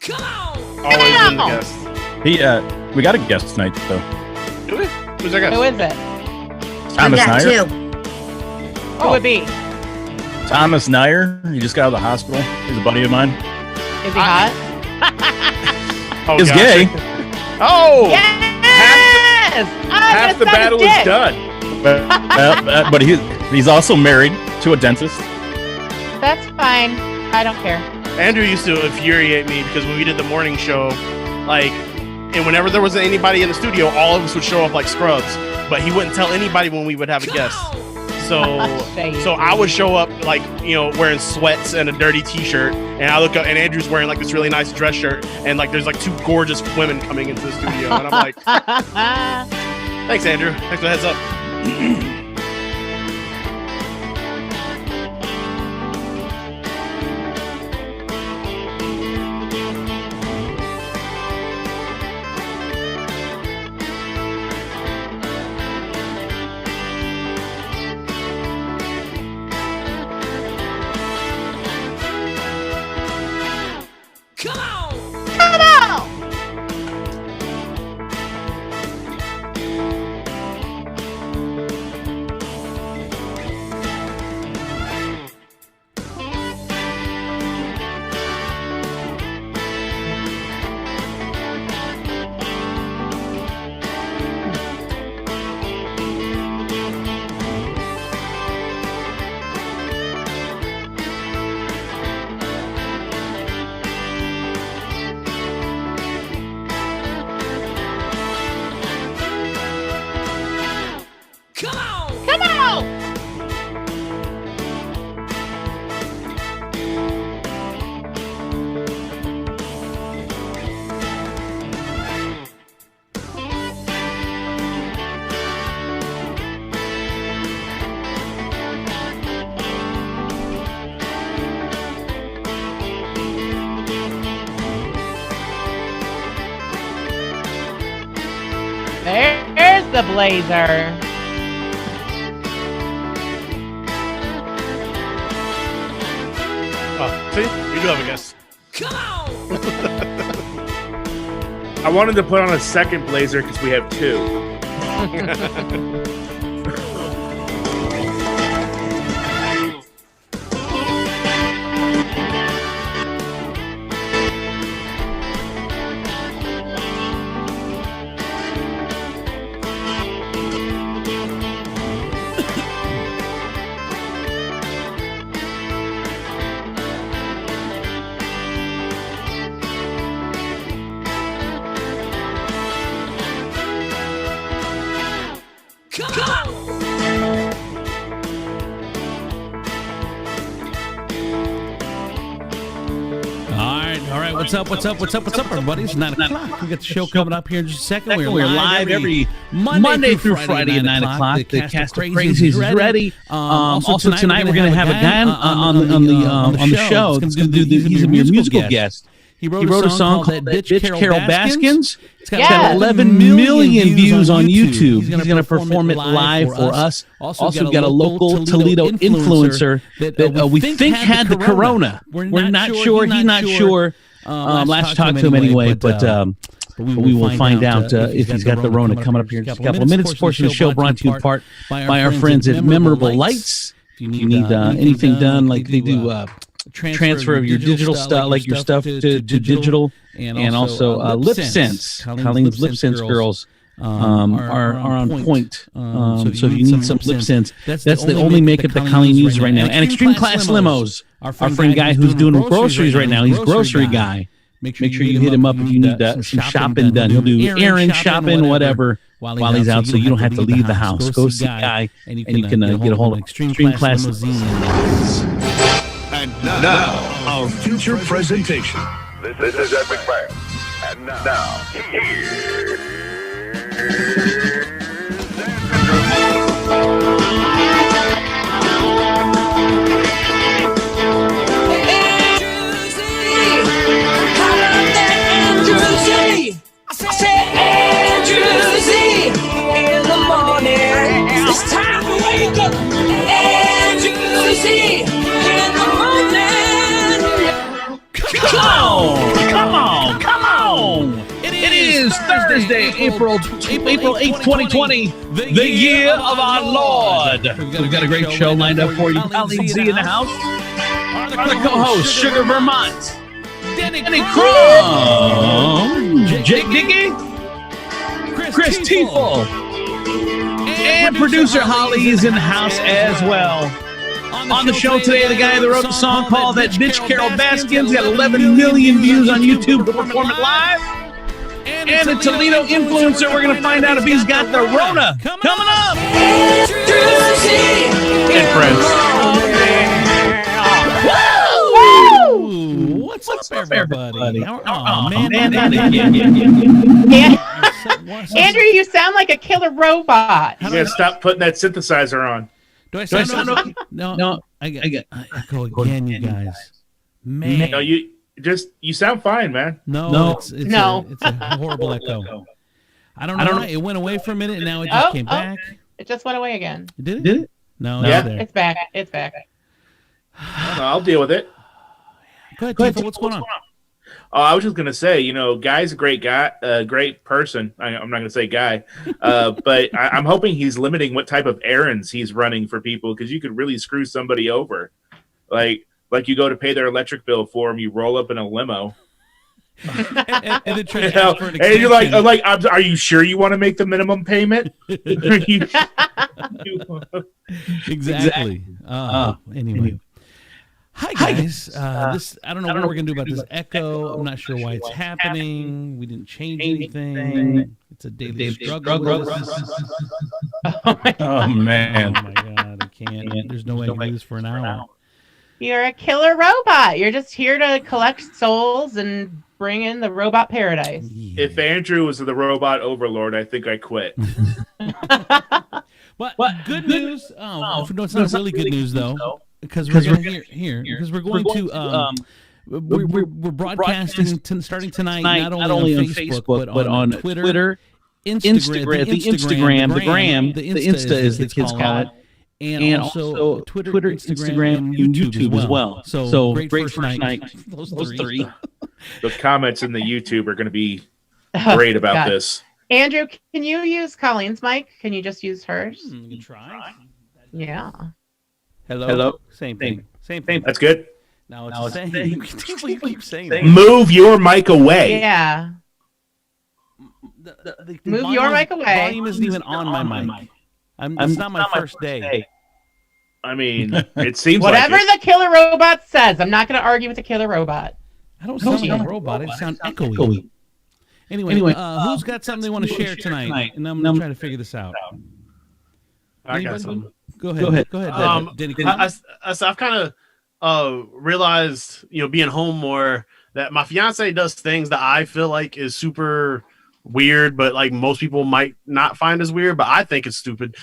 Always been the guest. We got a guest tonight, though. Do we? Who's our guest? Who is it? Thomas Nyer. Two. Who would be? Thomas Nyer. He just got out of the hospital. He's a buddy of mine. Is he hot? Oh, He's gosh. gay. Oh! Yes! Half the battle is done. But he's also married to a dentist. That's fine. I don't care. Andrew used to infuriate me because when we did the morning show, like, and whenever there wasn't anybody in the studio, all of us would show up like scrubs. But he wouldn't tell anybody when we would have a guest. So I would show up like, wearing sweats and a dirty t-shirt, and I look up and Andrew's wearing like this really nice dress shirt, and like there's like two gorgeous women coming into the studio, and I'm like, thanks, Andrew. Thanks for the heads up. There's the blazer. Oh, see? We do have a guest. I wanted to put on a second blazer because we have two. All right. What's up, everybody? It's 9 o'clock. We got the show coming up here in just a second. We're live every Monday through Friday at 9 o'clock. The cast of Crazies is ready. Also tonight we're going to have a guy on the show. He's going to be a musical guest. He wrote a song called Bitch Carol Baskins. It's got 11 million views on YouTube. He's going to perform it live for us. Also, we've got a local Toledo influencer that we think had the corona. We're not sure. He's not sure. Last talk to him anyway, but we will find out if he's got the Rona coming up here in just a couple of minutes. Portion of the show brought to you in part by our friends at Memorable Lights. If you need anything done, like they do transfer of your digital stuff, like your stuff to digital, and also LipSense. Colleen's LipSense girls are on point. So if you need some LipSense, that's the only makeup that Colleen uses right now. And Extreme Class Limos, our friend guy who's doing groceries right now. He's a grocery guy. Make sure you hit him up if you need some shopping done. He'll do errand shopping, whatever, while he's out, so you don't have to leave the house. Go see the guy, and you can get a hold of Extreme Class. And now, our future presentation. This is Epic Fire. And now, here's in the morning. It's time to wake up. Andrew Z in the morning. Come on! Thursday, April 8th, 2020, the year of our Lord. We've got a great show lined up for you. Colleen Z in the house. Our co-host, Sugar Vermont. Denny Crum. Jake Dickey. Chris Tiefel. And producer Holly is in the house as well. On the show today, the guy that wrote the song called That Bitch, Carol Baskins, got 11 million views on YouTube to perform it live. And the Toledo influencer, we're going to find out if he's got the Rona. Coming up. And friends. Woo! What's up, everybody? Oh, man. Andrew, you sound like a killer robot. You gotta stop putting that synthesizer on. Do I sound okay? No. I echo again, you guys. Man. No, you sound fine, man. No. It's a horrible echo. I don't know. It went away for a minute, and now it just came back. It just went away again. Did it? No, Yeah. It's back. It's back. I'll deal with it. Go ahead, Tifa, what's going on? I was just gonna say, Guy's a great guy, great person. I'm not gonna say guy, but I'm hoping he's limiting what type of errands he's running for people, because you could really screw somebody over. Like you go to pay their electric bill for them, you roll up in a limo, and then try to ask for an and you're like, are you sure you want to make the minimum payment? Exactly. Anyway. Hi guys. I don't know what we're gonna do about this echo. I'm not sure why it's happening. We didn't change anything. It's a daily struggle. Oh, man. Oh my god, I can't. There's no way I can do this for an hour. You're a killer robot. You're just here to collect souls and bring in the robot paradise. Yeah. If Andrew was the robot overlord, I think I quit. But good news. No, it's not really good news though. Because we're going to we're broadcasting starting tonight not only on Facebook but on Twitter, Instagram, the Gram, the Insta as the kids call it, and also Twitter, Instagram, and YouTube as well. So great first night. Those three. The comments in the YouTube are going to be great about this. Andrew, can you use Colleen's mic? Can you just use hers? You can try. Yeah. Hello. Same thing. That's good. Now it's the same. You keep saying that. Move your mic away. Yeah. The Move volume, your mic away. Volume isn't even on my mic. It's not my first day. I mean, it seems whatever like the killer robot says. I'm not going to argue with the killer robot. I don't sound like a robot. I sound echoey. Anyway, who's got something they want to share tonight? And I'm trying to figure this out. I got some. Go ahead. Denny, I've kind of realized, being home more, that my fiance does things that I feel like is super weird, but like most people might not find as weird, but I think it's stupid.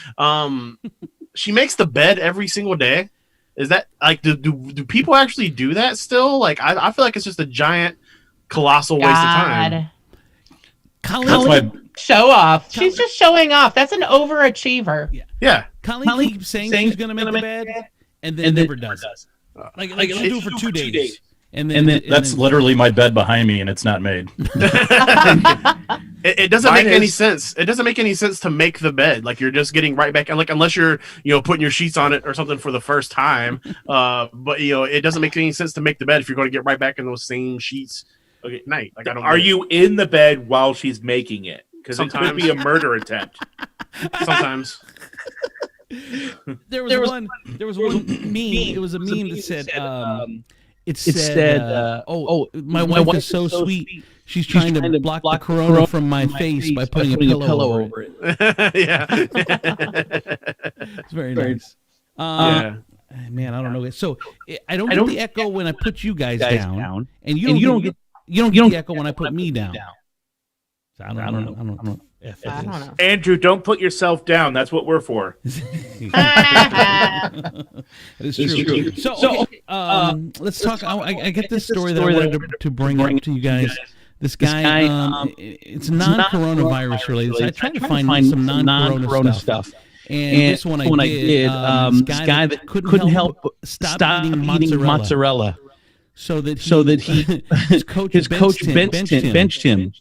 She makes the bed every single day. Is that like, do people actually do that still? Like, I feel like it's just a giant, colossal waste of time. Colleen, show off. She's just showing off. That's an overachiever. Yeah. Colleen keeps saying she's going to make the bed, and then never does. Like she'll do it for 2 days. And then that's literally my bed behind me, and it's not made. It doesn't make any sense. It doesn't make any sense to make the bed. Like, you're just getting right back, and like, unless you're putting your sheets on it or something for the first time. But it doesn't make any sense to make the bed if you're going to get right back in those same sheets at night. Like, I don't. Are you in the bed while she's making it? Because it could be a murder attempt. Sometimes. There was one meme. It was a meme that said, it said, my wife is so sweet. She's trying to block the corona from my face by putting a pillow over it. Yeah. It's very nice. Man, I don't know. So I don't get the echo when I put you guys down, and you don't get the echo when I put me down. So I don't know. Andrew, don't put yourself down. That's what we're for. That is true. So let's talk. I get this story that I wanted to bring up to you guys. This guy, it's non-coronavirus related. So I tried to find some non-corona stuff. And this one I did. This guy that couldn't help stop eating mozzarella. So that his coach benched him.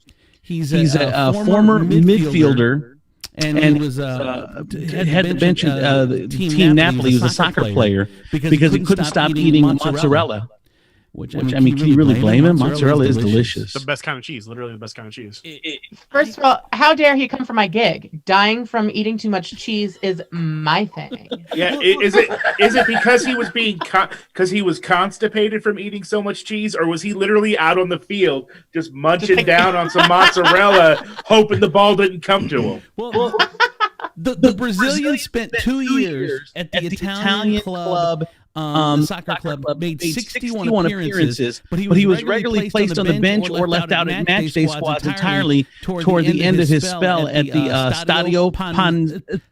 He's a former midfielder. And he was had the bench the Team Napoli. He was a soccer player because he couldn't stop eating mozzarella. Which I mean, can you really blame him? Mozzarella is delicious. The best kind of cheese, literally the best kind of cheese. First of all, how dare he come for my gig? Dying from eating too much cheese is my thing. Yeah, is it because he was because he was constipated from eating so much cheese, or was he literally out on the field just munching down on some mozzarella, hoping the ball didn't come to him? Well, the Brazilian spent 2 years at the Italian club. The soccer club made 61 appearances, but he was regularly placed on the bench or left out at match day squads entirely toward the end of his spell at the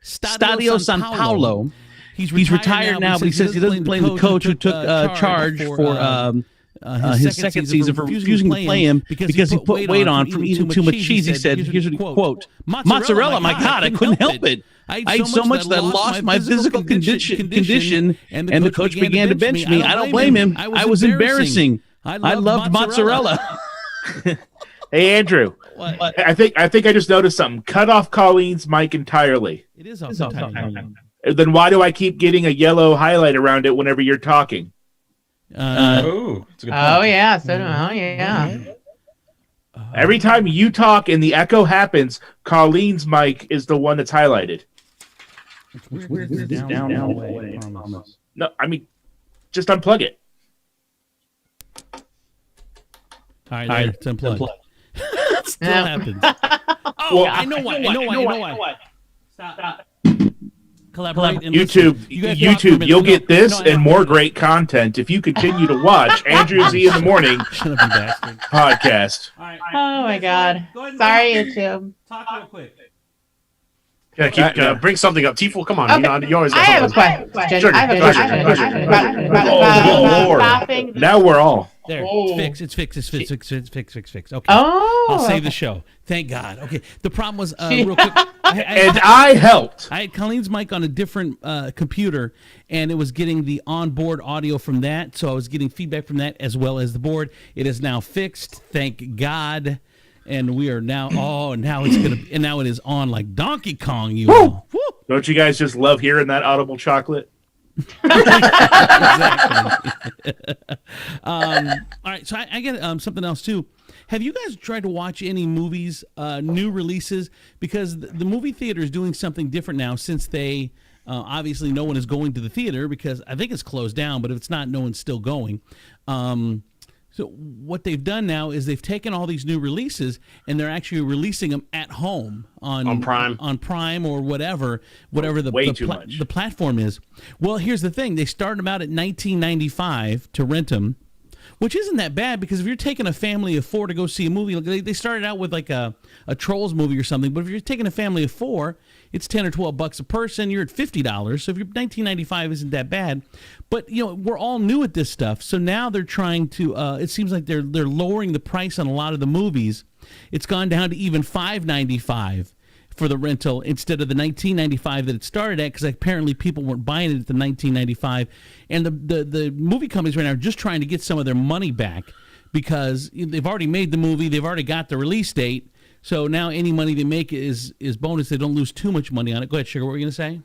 Stadio San Paolo. He's retired now, but he says he doesn't blame the coach who took charge for his second season for refusing to play him because he put weight on from eating too much cheese. He said, here's what he quote, "Mozzarella, my God, I couldn't help it. I ate so much that I lost my physical condition, and the coach began to bench me. I don't blame him. I was embarrassing. I loved mozzarella." Hey, Andrew. What? I think I just noticed something. Cut off Colleen's mic entirely. It is off entirely. Then why do I keep getting a yellow highlight around it whenever you're talking? That's a good point. Oh yeah. Every time you talk and the echo happens, Colleen's mic is the one that's highlighted. It's weird. It's down away. No, I mean, just unplug it. All right, it's unplugged. It still happens. Well, I know why. Stop. Collaborate. YouTube, you'll get this and more great content if you continue to watch Andrew Z in the Morning podcast. All right. Oh my God. Sorry, YouTube. Talk real quick. Yeah, bring something up. Tifo, come on. Okay. You always I have a question. Sure. I have a question. Oh, Lord. Now we're all. There, it's fixed. Okay. Oh. I'll save the show. Thank God. Okay. The problem was, real quick. I helped. I had Colleen's mic on a different computer, and it was getting the onboard audio from that, so I was getting feedback from that as well as the board. It is now fixed. Thank God. And we are now, now it is on like Donkey Kong, you all. Woo! Don't you guys just love hearing that audible chocolate? Exactly. All right, so I get something else too. Have you guys tried to watch any movies, new releases? Because the movie theater is doing something different now since they, obviously no one is going to the theater because I think it's closed down, but if it's not, no one's still going. So what they've done now is they've taken all these new releases and they're actually releasing them at home on Prime or whatever the platform is. Well, here's the thing: they started them out at $19.95 to rent them, which isn't that bad because if you're taking a family of 4 to go see a movie, they started out with like a Trolls movie or something. But if you're taking a family of 4, it's $10 or $12 a person. You're at $50. So if you're $19.95, isn't that bad. But we're all new at this stuff. So now they're trying to. It seems like they're lowering the price on a lot of the movies. It's gone down to even $5.95 for the rental instead of the $19.95 that it started at, because apparently people weren't buying it at the $19.95. And the movie companies right now are just trying to get some of their money back because they've already made the movie, they've already got the release date. So now any money they make is bonus. They don't lose too much money on it. Go ahead, Sugar. What were you going to say?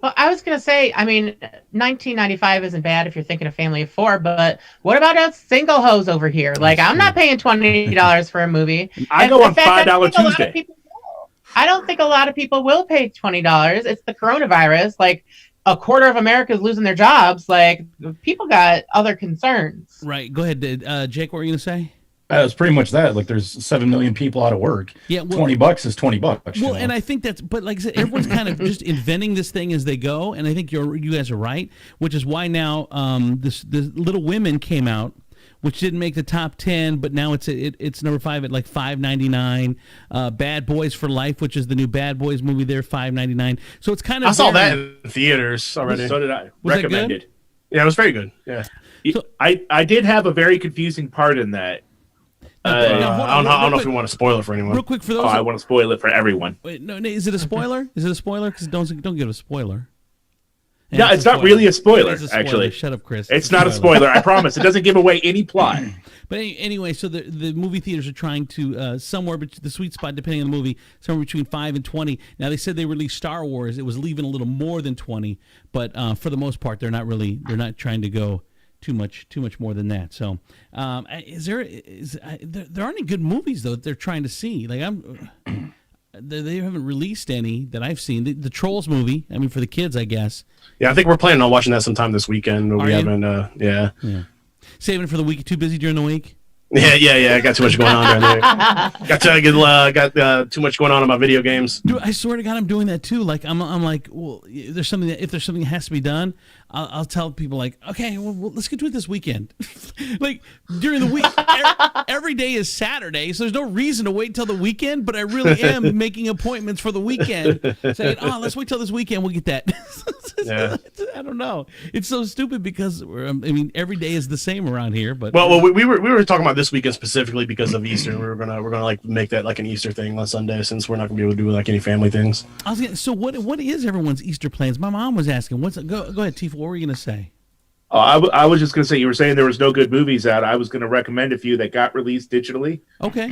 Well, I was going to say, I mean, $19.95 isn't bad if you're thinking a family of 4, but what about us single hoes over here? Like, I'm not paying $20 for a movie. I go on $5 Tuesday. I don't think a lot of people will pay $20. It's the coronavirus. Like, a quarter of America is losing their jobs. Like, people got other concerns. Right. Go ahead, Jake. What were you going to say? It's pretty much that. Like, there's 7 million people out of work. Yeah, well, $20 is $20. Well, and I think that's, but like I said, everyone's kind of just inventing this thing as they go, and I think you guys are right, which is why now this Little Women came out, which didn't make the top 10, but now it's number 5 at like $5.99. Bad Boys for Life, which is the new Bad Boys movie, there $5.99. So it's kind of. I saw that in theaters already. So did I. Was recommended. Yeah, it was very good. Yeah. So, I did have a very confusing part in that. I don't know if we want to spoil it for anyone. Real quick for those. I want to spoil it for everyone. Wait, no, is it a spoiler? Is it a spoiler? Because don't give a spoiler. No, it's not really a spoiler, actually. Shut up, Chris. It's not a spoiler, I promise. It doesn't give away any plot. But anyway, so the movie theaters are trying to somewhere the sweet spot, depending on the movie, somewhere between 5 and 20. Now they said they released Star Wars; it was leaving a little more than 20, but for the most part, they're not not trying to go too much more than that. So, there aren't any good movies though that they're trying to see. Like they haven't released any that I've seen. The Trolls movie, I mean, for the kids, I guess. Yeah, I think we're planning on watching that sometime this weekend. But we haven't. Yeah. Saving it for the week. Too busy during the week. Yeah. I got too much going on during the week. Got too much going on in my video games. Dude, I swear to God, I'm doing that too. Like I'm like, well, if there's something that has to be done, I'll tell people like, okay, well, let's get to it this weekend. Like during the week, every day is Saturday, so there's no reason to wait until the weekend. But I really am making appointments for the weekend, saying, let's wait till this weekend, we'll get that. Yeah. I don't know. It's so stupid because every day is the same around here. But we were talking about this weekend specifically because of Easter. We're gonna like make that like an Easter thing on Sunday since we're not gonna be able to do like any family things. So what is everyone's Easter plans? My mom was asking. Go ahead, Tifa. What were you gonna say? Oh, I was just gonna say, you were saying there was no good movies out. I was gonna recommend a few that got released digitally. Okay.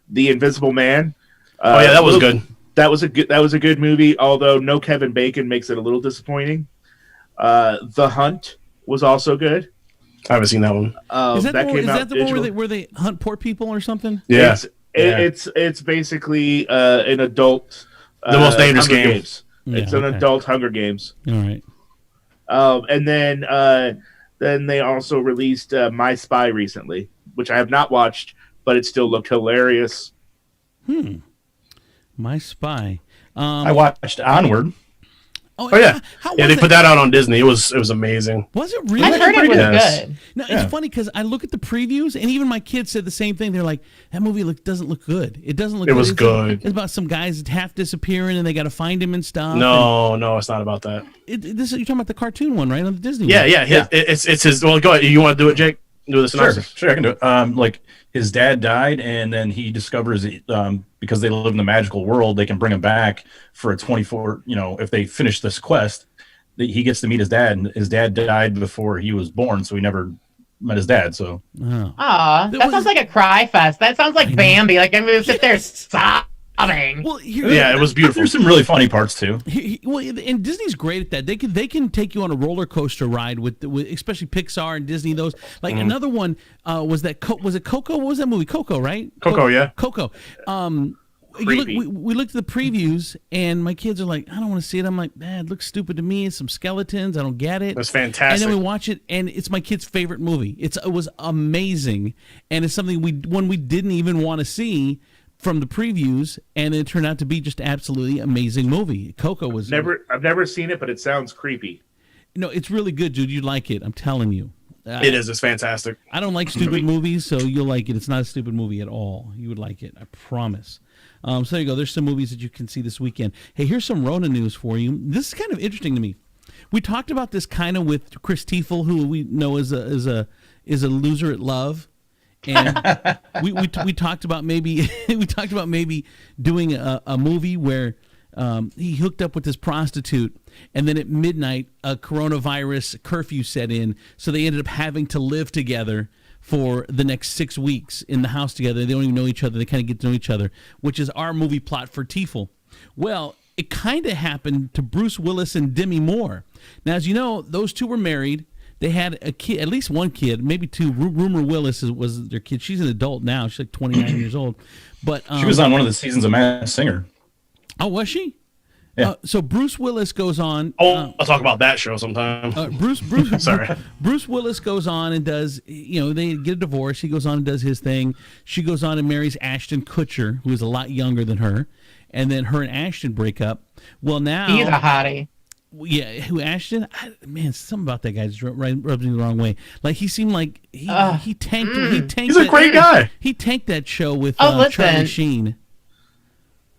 The Invisible Man. That was good. That was a good movie. Although no Kevin Bacon makes it a little disappointing. The Hunt was also good. I haven't seen that one. Is that the one where they hunt poor people or something? Yeah. It's basically an adult. The most dangerous Hunger game. Games. It's an adult Hunger Games. All right. And then they also released My Spy recently, which I have not watched, but it still looked hilarious. My Spy. I watched Onward. Oh yeah. They put that out on Disney. It was amazing. Was it really? I heard it was good. No, it's funny because I look at the previews, and even my kids said the same thing. They're like, "That movie doesn't look good. It doesn't look. It was good. It's about some guys half disappearing, and they got to find him and stuff. No, it's not about that. You're talking about the cartoon one, right? On the Disney. Yeah. one. It's his. Well, go ahead. You want to do it, Jake? Do the synopsis. Sure, I can do it. Like his dad died, and then he discovers because they live in the magical world, they can bring him back for a 24. If they finish this quest, he gets to meet his dad, and his dad died before he was born, so he never met his dad. So, that sounds like a cry fest. That sounds like Bambi. Like I'm gonna sit there sobbing. Well, it was beautiful. There's some really funny parts too. And Disney's great at that. They can take you on a roller coaster ride with especially Pixar and Disney. Those another one was it Coco? What was that movie? Coco, right? Coco, yeah. Coco. We looked at the previews, and my kids are like, I don't want to see it. I'm like, it looks stupid to me. It's some skeletons. I don't get it. It's fantastic. And then we watch it, and it's my kid's favorite movie. It was amazing, and it's something we didn't even want to see from the previews, and it turned out to be just absolutely amazing movie. Coco was I've never seen it, but it sounds creepy. No, it's really good, dude. You'd like it. I'm telling you. It is. It's fantastic. I don't like stupid movies, so you'll like it. It's not a stupid movie at all. You would like it. I promise. So there you go. There's some movies that you can see this weekend. Hey, here's some Rona news for you. This is kind of interesting to me. We talked about this kind of with Chris Tiefel, who we know is a loser at love. And we talked about maybe doing a movie where he hooked up with this prostitute, and then at midnight a coronavirus curfew set in, so they ended up having to live together for the next 6 weeks in the house together. They don't even know each other. They kind of get to know each other, which is our movie plot for Tiefel. Well, it kind of happened to Bruce Willis and Demi Moore. Now, as you know, those two were married. They had a kid, at least one kid, maybe two. Rumor Willis was their kid. She's an adult now. She's like 29 years old. But she was on one of the seasons of Masked Singer. Oh, was she? Yeah. So Bruce Willis goes on. I'll talk about that show sometime. Sorry. Bruce Willis goes on and does. They get a divorce. He goes on and does his thing. She goes on and marries Ashton Kutcher, who is a lot younger than her, and then her and Ashton break up. Well, now he's a hottie. Yeah, who Ashton? Man, something about that guy just rubs me the wrong way. Like he seemed like he tanked. He tanked. He's a great guy. He tanked that show with Charlie Sheen.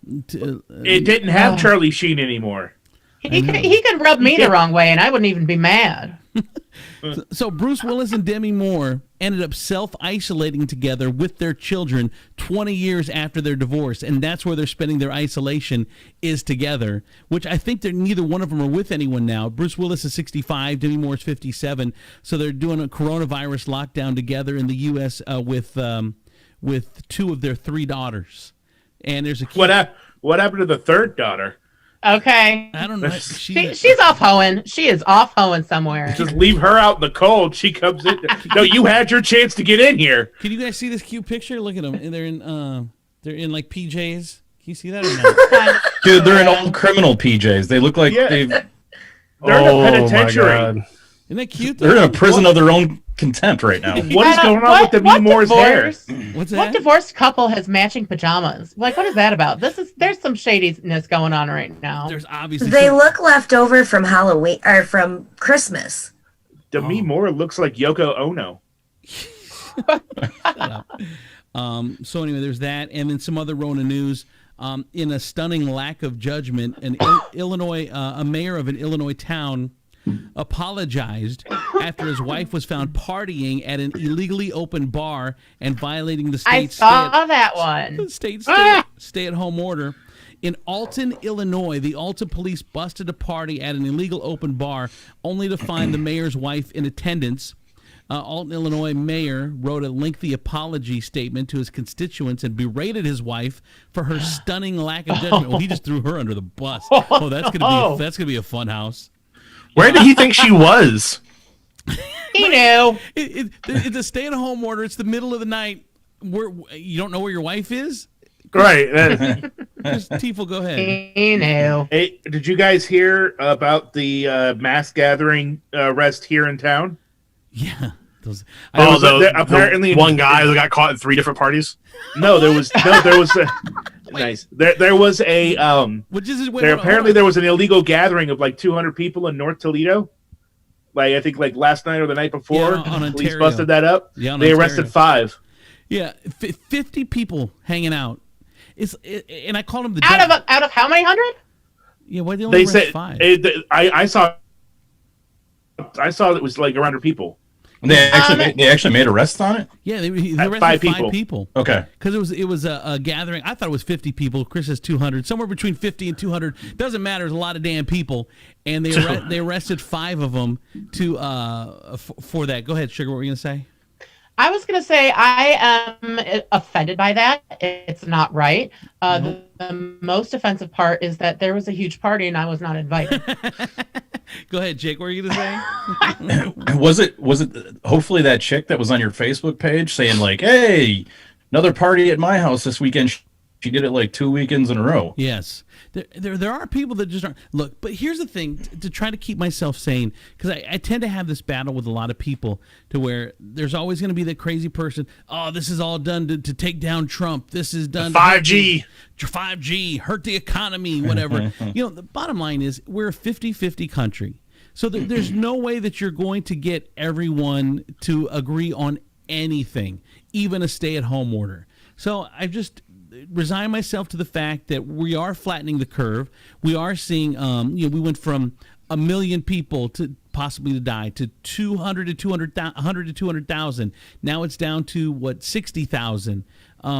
It didn't have Charlie Sheen anymore. He could rub me the wrong way, and I wouldn't even be mad. So Bruce Willis and Demi Moore ended up self-isolating together with their children 20 years after their divorce, and that's where they're spending their isolation is together, which I think neither one of them are with anyone now. Bruce Willis is 65, Demi Moore is 57, so they're doing a coronavirus lockdown together in the U.S. With 2 of their 3 daughters. And there's a what happened to the third daughter? Okay. I don't know. She's off hoeing. She is off hoeing somewhere. Just leave her out in the cold. She comes in. No, you had your chance to get in here. Can you guys see this cute picture? Look at them. And they're in like PJs. Can you see that or not? Dude, they're in old criminal PJs. They look like they're in a penitentiary. Isn't that cute? They're in a prison of their own contempt right now. What is going on with Demi Moore's hair? What's that? What divorced couple has matching pajamas? Like, what is that about? There's some shadiness going on right now. There's obviously they look left over from Halloween or from Christmas. Demi Moore looks like Yoko Ono. So anyway, there's that, and then some other Rona news. In a stunning lack of judgment, a mayor of an Illinois town apologized after his wife was found partying at an illegally open bar and violating the state's stay-at-home order. In Alton, Illinois, the Alton police busted a party at an illegal open bar only to find the mayor's wife in attendance. Alton, Illinois mayor wrote a lengthy apology statement to his constituents and berated his wife for her stunning lack of judgment. Well, he just threw her under the bus. Oh, that's gonna be a fun house. Where did he think she was? He knew. It's a stay-at-home order. It's the middle of the night. You don't know where your wife is? Right. Tiefel, go ahead. He knew. Hey, did you guys hear about the mass gathering arrest here in town? Yeah. Apparently one guy that got caught in 3 different parties. No, there was nice. There was a there was an illegal gathering of like 200 people in North Toledo. Like I think like last night or the night before, police busted that up. Yeah, they arrested 5. Yeah, 50 people hanging out. And I called them the out of how many hundred? Yeah, why they only arrest 5? I saw it was like around 100 people. They actually made arrests on it? Yeah, they arrested 5 people. Okay. Because it was a gathering. I thought it was 50 people. Chris says 200. Somewhere between 50 and 200. Doesn't matter. There's a lot of damn people. And they arrested 5 of them for that. Go ahead, Sugar. What were you going to say? I was going to say I am offended by that. It's not right. The most offensive part is that there was a huge party and I was not invited. Go ahead, Jake. What were you going to say? Was it hopefully that chick that was on your Facebook page saying like, hey, another party at my house this weekend? She did it like 2 weekends in a row. Yes. There are people that just aren't. Look, but here's the thing, to try to keep myself sane, because I tend to have this battle with a lot of people to where there's always going to be the crazy person, oh, this is all done to take down Trump. This is done 5G. 5G, hurt the economy, whatever. The bottom line is we're a 50-50 country. So there's no way that you're going to get everyone to agree on anything, even a stay-at-home order. So I've just resign myself to the fact that we are flattening the curve. We are seeing, we went from 1 million people to possibly to die to 100 to 200,000. Now it's down to 60,000.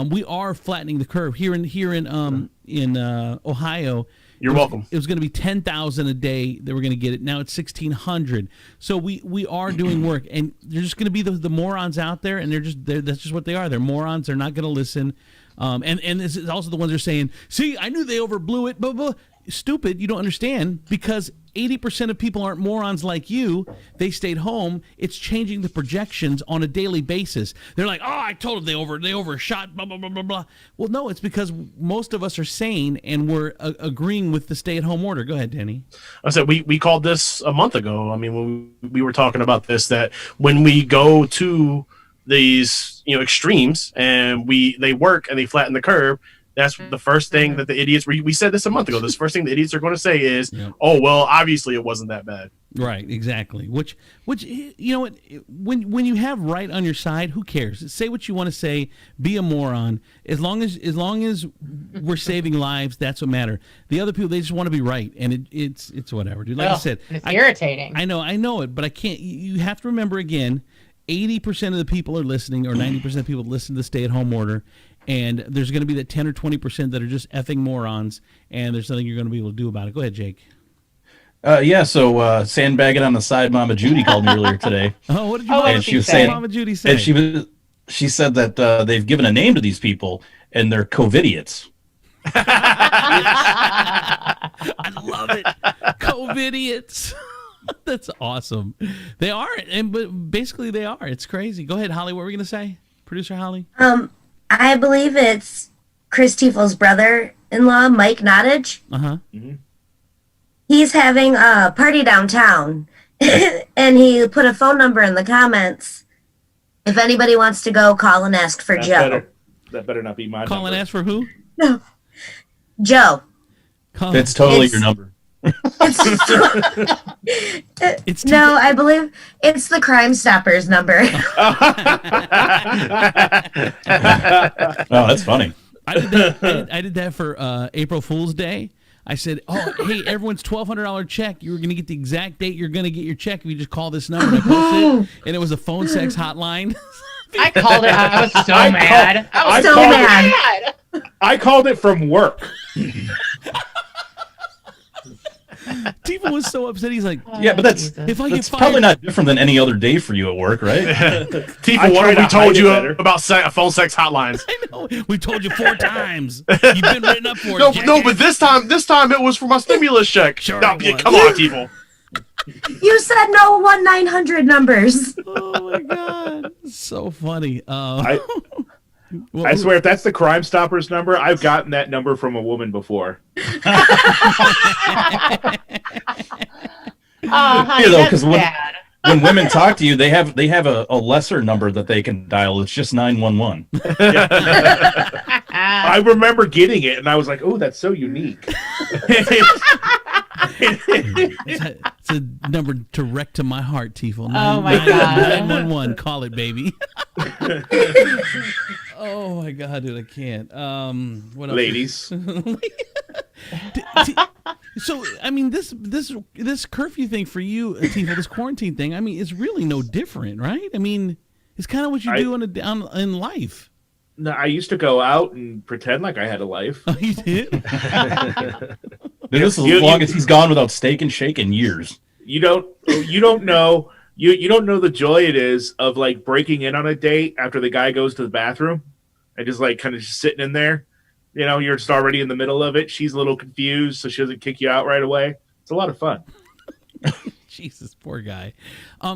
We are flattening the curve here in Ohio. You're welcome. It was going to be 10,000 a day that we're going to get it. Now it's 1,600. So we are doing work, and there's just going to be the morons out there, and that's just what they are. They're morons. They're not going to listen. And this is also the ones that are saying, see, I knew they overblew it, blah, blah. Stupid, you don't understand, because 80% of people aren't morons like you. They stayed home. It's changing the projections on a daily basis. They're like, oh, I told them they overshot, blah, blah, blah, blah, blah. Well, no, it's because most of us are sane and we're agreeing with the stay-at-home order. Go ahead, Danny. I said we called this a month ago. I mean, when we were talking about this, that when we go to these extremes and they work and they flatten the curve, that's the first thing that the idiots, we said this a month ago, this first thing the idiots are going to say is, oh, well, obviously it wasn't that bad. Right, exactly. Which you know what, when you have right on your side, who cares? Say what you want to say, be a moron. As long as we're saving lives, that's what matters. The other people, they just want to be right, and it's whatever, dude. Like I said, it's irritating. I know it, but I can't. You have to remember again, 80% of the people are listening, or 90% of the people listen to the stay-at-home order. And there's going to be that 10 or 20% that are just effing morons, and there's nothing you're going to be able to do about it. Go ahead, Jake. So sandbagging on the side, Mama Judy called me earlier today. Oh, what did you and she was saying, Mama Judy say? And she said that they've given a name to these people, and they're COVIDiots. I love it. COVIDiots. That's awesome. They are, but basically they are. It's crazy. Go ahead, Holly. What were we going to say? Producer Holly? I believe it's Chris Tiefel's brother-in-law, Mike Nottage. Uh-huh. Mm-hmm. He's having a party downtown, and he put a phone number in the comments. If anybody wants to go, call and ask for Joe. That better not be my Call number. and ask for who? No. Joe. It's totally your number. No, I believe it's the Crime Stoppers number. Oh, that's funny. I did that for April Fool's Day. I said, oh, hey, everyone's $1,200 check. You're going to get the exact date you're going to get your check if you just call this number. And I posted it, and it was a phone sex hotline. I called it. I was so mad. I was so mad. I called it from work. Tifa was so upset. He's like, yeah, but that's probably not different than any other day for you at work, right? Tifa, what have we told you about phone sex hotlines? I know. We told you 4 times. You've been written up for it. No, but this time it was for my stimulus check. Sure no, come on, Tifa. You said no 1-900 numbers. Oh my god, so funny. I swear, if that's the Crime Stoppers number, I've gotten that number from a woman before. Honey, because when women talk to you, they have a lesser number that they can dial. It's just 911. I remember getting it, and I was like, "Oh, that's so unique." It's a number direct to my heart, Tifa. Oh my god! 911, call it, baby. Oh my god, dude, I can't. What else? Ladies. So, I mean, this curfew thing for you, Tifa, this quarantine thing, I mean, it's really no different, right? I mean, it's kind of what you do in life. No, I used to go out and pretend like I had a life. Oh, you did? This is as long as he's gone without Steak and Shake in years. You don't know. You don't know the joy it is of like breaking in on a date after the guy goes to the bathroom and just like kind of just sitting in there. You know, you're just already in the middle of it. She's a little confused, so she doesn't kick you out right away. It's a lot of fun. Jesus, poor guy.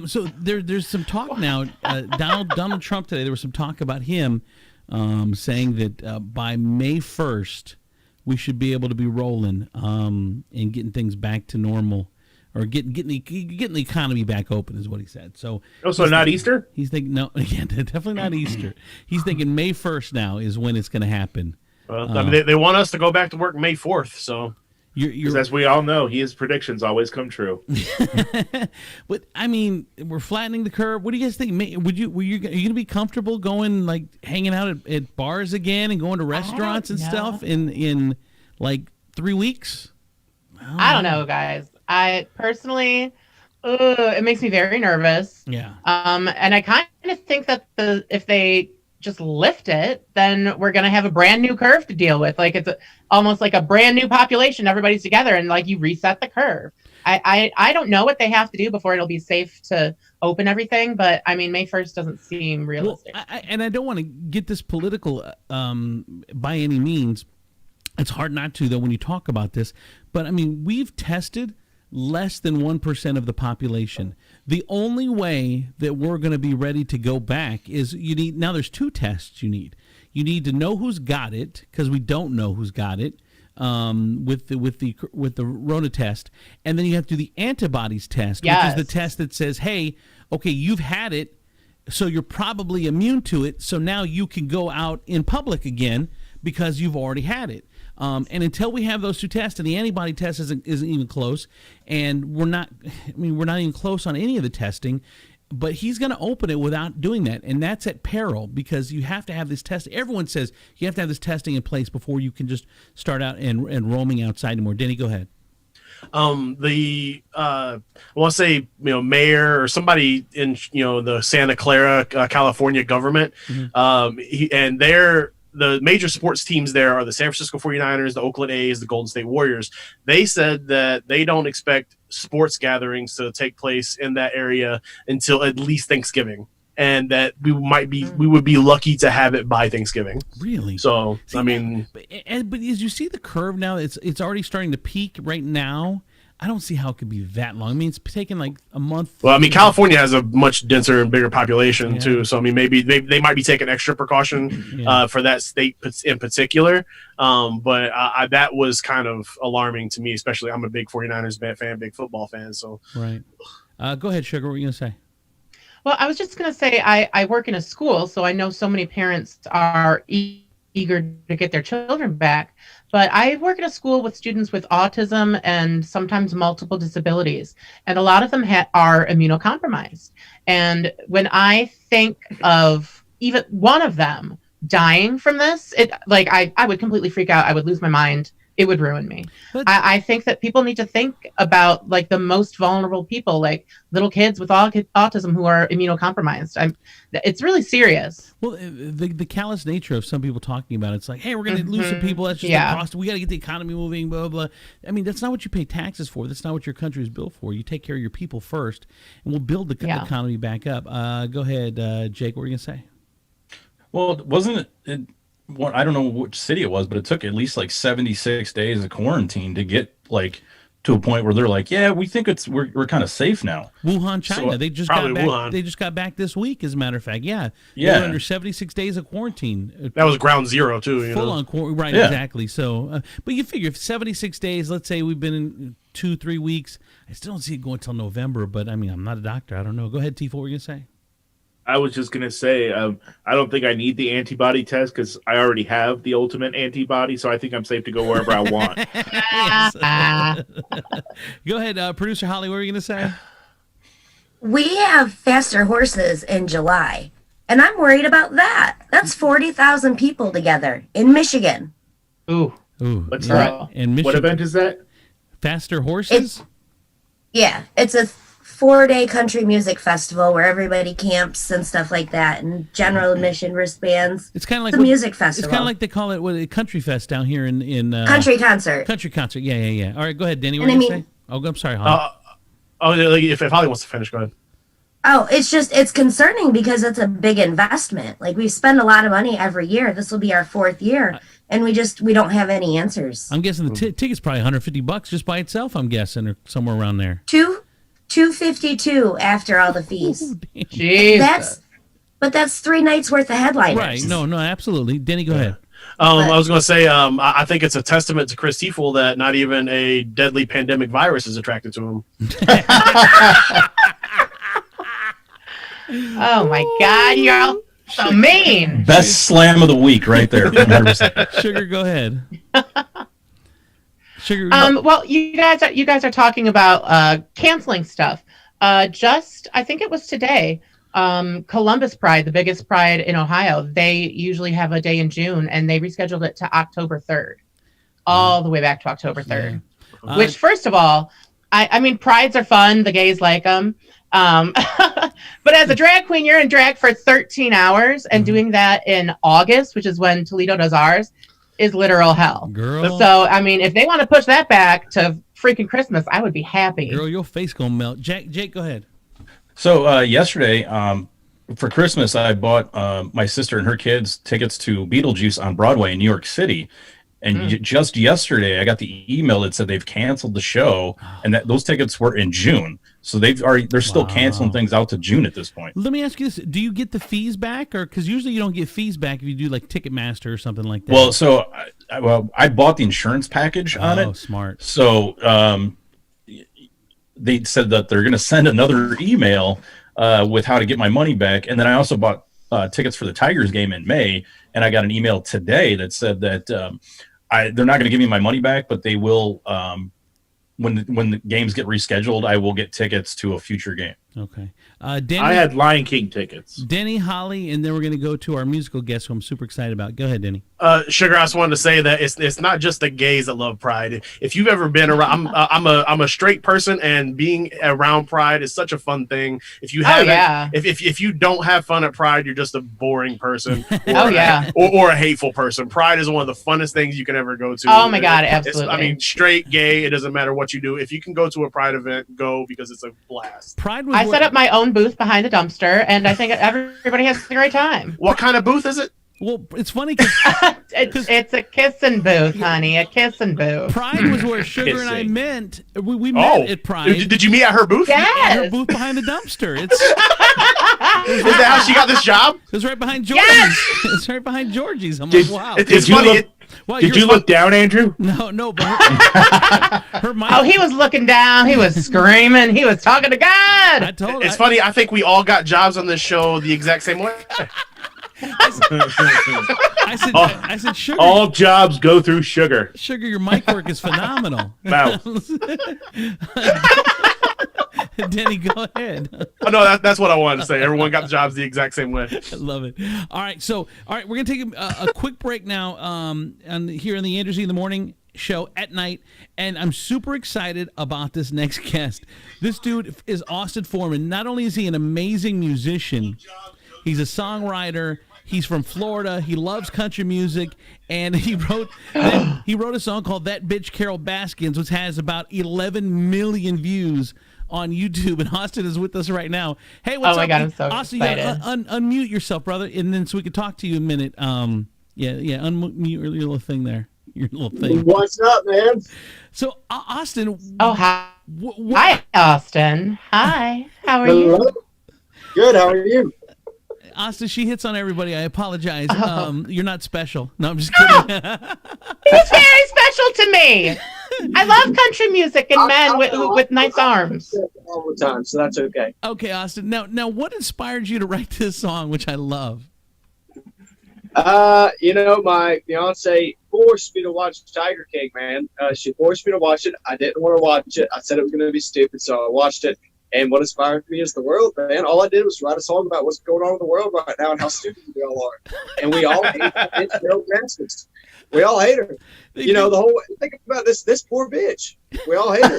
So there's some talk now. Donald Trump today, there was some talk about him saying that by May 1st, we should be able to be rolling and getting things back to normal, or getting the economy back open is what he said. So not Easter? He's thinking no, yeah, definitely not Easter. He's thinking May 1st now is when it's going to happen. Well, I mean, they want us to go back to work May 4th, so. You're, as we all know, his predictions always come true. But I mean, we're flattening the curve. What do you guys think? Are you going to be comfortable going, like, hanging out at bars again and going to restaurants and stuff in like 3 weeks? I don't know, guys. I personally, it makes me very nervous. Yeah. And I kind of think that if they just lift it, then we're going to have a brand new curve to deal with. Like it's almost like a brand new population. Everybody's together and like you reset the curve. I don't know what they have to do before it'll be safe to open everything. But I mean, May 1st doesn't seem realistic. Well, I don't want to get this political by any means. It's hard not to, though, when you talk about this. But I mean, we've tested less than 1% of the population. The only way that we're going to be ready to go back is now there's 2 tests you need. You need to know who's got it, because we don't know who's got it with the Rona test, and then you have to do the antibodies test, which is the test that says, hey, okay, you've had it, so you're probably immune to it, so now you can go out in public again. because you've already had it. And until we have those two tests, and the antibody test isn't even close, and we're not even close on any of the testing. But he's going to open it without doing that, and that's at peril because you have to have this test. Everyone says you have to have this testing in place before you can just start out and roaming outside anymore. Denny, go ahead. I want to say, mayor or somebody in, the Santa Clara, California government, and the major sports teams there are the San Francisco 49ers, the Oakland A's, the Golden State Warriors. They said that they don't expect sports gatherings to take place in that area until at least Thanksgiving, and that we would be lucky to have it by Thanksgiving. Really? So, but as you see the curve now, it's already starting to peak right now. I don't see how it could be that long. I mean, it's taken like a month. Well, I mean, California has a much denser and bigger population too. So, I mean, maybe they might be taking extra precaution for that state in particular. But that was kind of alarming to me, especially I'm a big 49ers fan, big football fan. So, right. Go ahead, Sugar. What were you going to say? Well, I was just going to say I work in a school, so I know so many parents are eager to get their children back. But I work at a school with students with autism and sometimes multiple disabilities, and a lot of them are immunocompromised. And when I think of even one of them dying from this, I would completely freak out. I would lose my mind. It would ruin me. I think that people need to think about like the most vulnerable people, like little kids with autism who are immunocompromised. It's really serious. Well, the callous nature of some people talking about it's like, hey, we're going to lose some people. That's just the cost. We got to get the economy moving, blah, blah. I mean, that's not what you pay taxes for. That's not what your country is built for. You take care of your people first, and we'll build the economy back up. Go ahead, Jake. What were you going to say? Well, wasn't it I don't know which city it was, but it took at least like 76 days of quarantine to get like to a point where they're like, yeah, we think we're kind of safe now. Wuhan, China. So, they just got back. Wuhan. They just got back this week, as a matter of fact. Yeah. They were under 76 days of quarantine. That was ground zero too. Full on quarantine. Right. Yeah. Exactly. So, but you figure if 76 days, let's say we've been in 2-3 weeks, I still don't see it going until November. But I mean, I'm not a doctor. I don't know. Go ahead, T. What were you gonna say? I was just going to say, I don't think I need the antibody test because I already have the ultimate antibody, so I think I'm safe to go wherever I want. Go ahead, Producer Holly, what were you going to say? We have faster horses in July, and I'm worried about that. That's 40,000 people together in Michigan. Ooh. What's that? What event is that? Faster horses? It's a 4-day country music festival where everybody camps and stuff like that, and general admission wristbands. It's kind of like the music festival. It's kind of like they call it Country Fest down here in Country Concert. Country Concert. Yeah. All right, go ahead, Denny. What were you say? Oh, I'm sorry, Holly. If Holly wants to finish, go ahead. Oh, it's concerning because it's a big investment. Like we spend a lot of money every year. This will be our 4th year, and we don't have any answers. I'm guessing the ticket's probably $150 just by itself. I'm guessing, or somewhere around there. $252 after all the fees. Jesus. That's 3 nights worth of headliners. Right. No, absolutely. Denny, go ahead. I was going to say, I think it's a testament to Chris Tiefel that not even a deadly pandemic virus is attracted to him. Oh my God, you're all so mean. Best slam of the week right there. 100%. Sugar, go ahead. Sugar. Well, you guys are talking about canceling stuff. I think it was today. Columbus Pride, the biggest pride in Ohio, they usually have a day in June, and they rescheduled it to October 3rd, all the way back to October 3rd. Yeah. Which, first of all, I mean, prides are fun. The gays like them. But as a drag queen, you're in drag for 13 hours, and doing that in August, which is when Toledo does ours, is literal hell. Girl. So, I mean, if they want to push that back to freaking Christmas, I would be happy. Girl, your face gonna melt. Jake, go ahead. So yesterday, for Christmas, I bought my sister and her kids tickets to Beetlejuice on Broadway in New York City. And just yesterday, I got the email that said they've canceled the show, and that those tickets were in June. So they're still canceling things out to June at this point. Let me ask you this: do you get the fees back, or because usually you don't get fees back if you do like Ticketmaster or something like that? Well, so I bought the insurance package on it. Oh, smart. So they said that they're going to send another email with how to get my money back, and then I also bought tickets for the Tigers game in May, and I got an email today that said that they're not going to give me my money back, but they will. When the games get rescheduled, I will get tickets to a future game. Okay. Denny, I had Lion King tickets. Denny, Holly, and then we're going to go to our musical guest, who I'm super excited about. Go ahead, Denny. Sugar, I just wanted to say that it's not just the gays that love Pride. If you've ever been around, I'm a straight person, and being around Pride is such a fun thing. If you haven't, if you don't have fun at Pride, you're just a boring person. Or a hateful person. Pride is one of the funnest things you can ever go to. Oh my God, absolutely. I mean, straight, gay, it doesn't matter what you do. If you can go to a Pride event, go, because it's a blast. Pride was I set up my own booth behind the dumpster, and I think everybody has a great time. What kind of booth is it? Well, it's funny because it's a kissing booth, honey, a kissing booth. Pride was where Sugar and I met. We met at Pride. Did you meet at her booth? Yes. At her booth behind the dumpster. Is that how she got this job? It was right behind Georgie's. Yes! It's right behind Georgie's. I'm like, wow. It's funny. Did you look down, Andrew? No, but her mic. Oh, he was looking down. He was screaming. He was talking to God. I told It's funny. I think we all got jobs on this show the exact same way. I said, Sugar. All jobs go through Sugar. Sugar, your mic work is phenomenal. Wow. Denny, go ahead. Oh, no, that's what I wanted to say. Everyone got the jobs the exact same way. I love it. All right, we're gonna take a quick break now. Here in the Andrews in the Morning show at night, and I'm super excited about this next guest. This dude is Austin Foreman. Not only is he an amazing musician, he's a songwriter. He's from Florida. He loves country music, and he wrote a song called "That Bitch Carol Baskins," which has about 11 million views on YouTube. And Austin is with us right now. Hey, what's up? Oh my God, I'm so Austin, excited. Unmute yourself, brother, and then so we can talk to you in a minute. Unmute your little thing there. Your little thing. What's up, man? So, Austin. Oh, hi. Hi, Austin. Hi. How are you? Good. How are you? Austin, she hits on everybody. I apologize. You're not special. No, I'm just kidding. He's very special to me. I love country music and men with nice arms. All the time, so that's okay. Okay, Austin. Now, what inspired you to write this song, which I love? My fiance forced me to watch Tiger King, man. She forced me to watch it. I didn't want to watch it. I said it was going to be stupid, so I watched it. And what inspired me is the world, man. All I did was write a song about what's going on in the world right now and how stupid we all are. And we all hate Carol Baskins. We all hate her. Think about this poor bitch. We all hate her.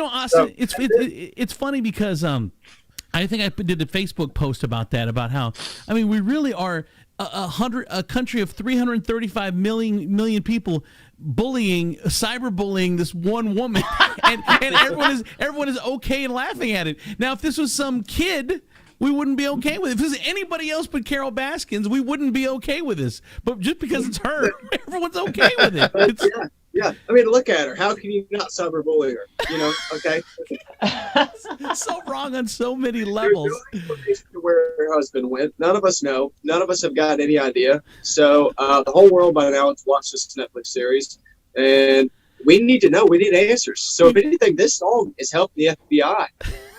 Austin, it's funny because I think I did a Facebook post about that, about how, I mean, we really are a country of 335 million people cyberbullying this one woman, and everyone is okay and laughing at it. Now, if this was some kid, we wouldn't be okay with it. If this is anybody else but Carol Baskins, we wouldn't be okay with this. But just because it's her, everyone's okay with it. Yeah. I mean, look at her. How can you not cyberbully her? Okay. So wrong on so many levels. Where her husband went, none of us know. None of us have got any idea. So the whole world by now has watched this Netflix series, and we need to know. We need answers. So if anything, this song is helping the FBI.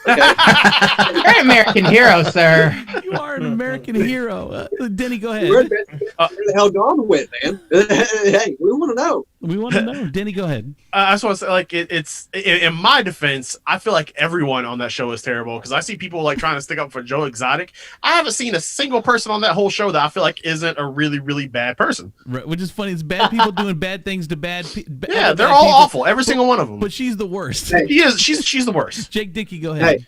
Okay. You're an American hero, sir. You are an American hero. Denny, go ahead. Where the hell Dawn went, man? Hey, we want to know. We want to know. Denny, go ahead. I just want to say, it's in my defense, I feel like everyone on that show is terrible, because I see people trying to stick up for Joe Exotic. I haven't seen a single person on that whole show that I feel like isn't a really, really bad person. Right, which is funny. It's bad people doing bad things to bad people. Yeah, they're all awful. Every single one of them. But she's the worst. Hey. She's the worst. Jake Dickey, go ahead. Hey.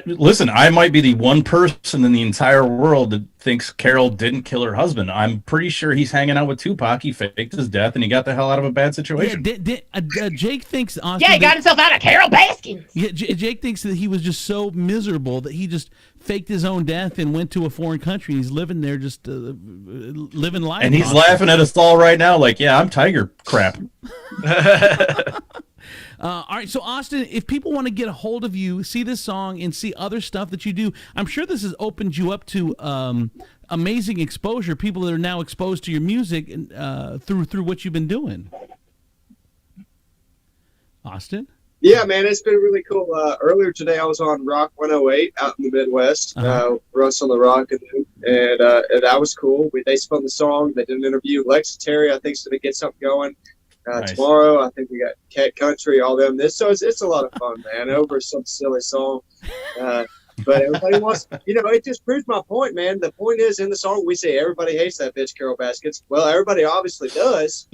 Listen, I might be the one person in the entire world that thinks Carol didn't kill her husband. I'm pretty sure he's hanging out with Tupac. He faked his death, and he got the hell out of a bad situation. Yeah, Jake thinks Austin. Yeah, he got himself out of Carol Baskins. Yeah, Jake thinks that he was just so miserable that he just faked his own death and went to a foreign country. He's living there, just living life. And he's laughing at us all right now, like, yeah, I'm Tiger crap. All right, so Austin, if people want to get a hold of you, see this song, and see other stuff that you do, I'm sure this has opened you up to amazing exposure. People that are now exposed to your music through what you've been doing. Austin? Yeah, man, it's been really cool. Earlier today, I was on Rock 108 out in the Midwest, Russ on the Rock, and that was cool. They spun the song. They did an interview. Lex Terry, I think, is going to get something going. Nice. Tomorrow, I think we got Cat Country, all them. So it's a lot of fun, man, over some silly song. But everybody wants, it just proves my point, man. The point is, in the song, we say everybody hates that bitch, Carol Baskins. Well, everybody obviously does,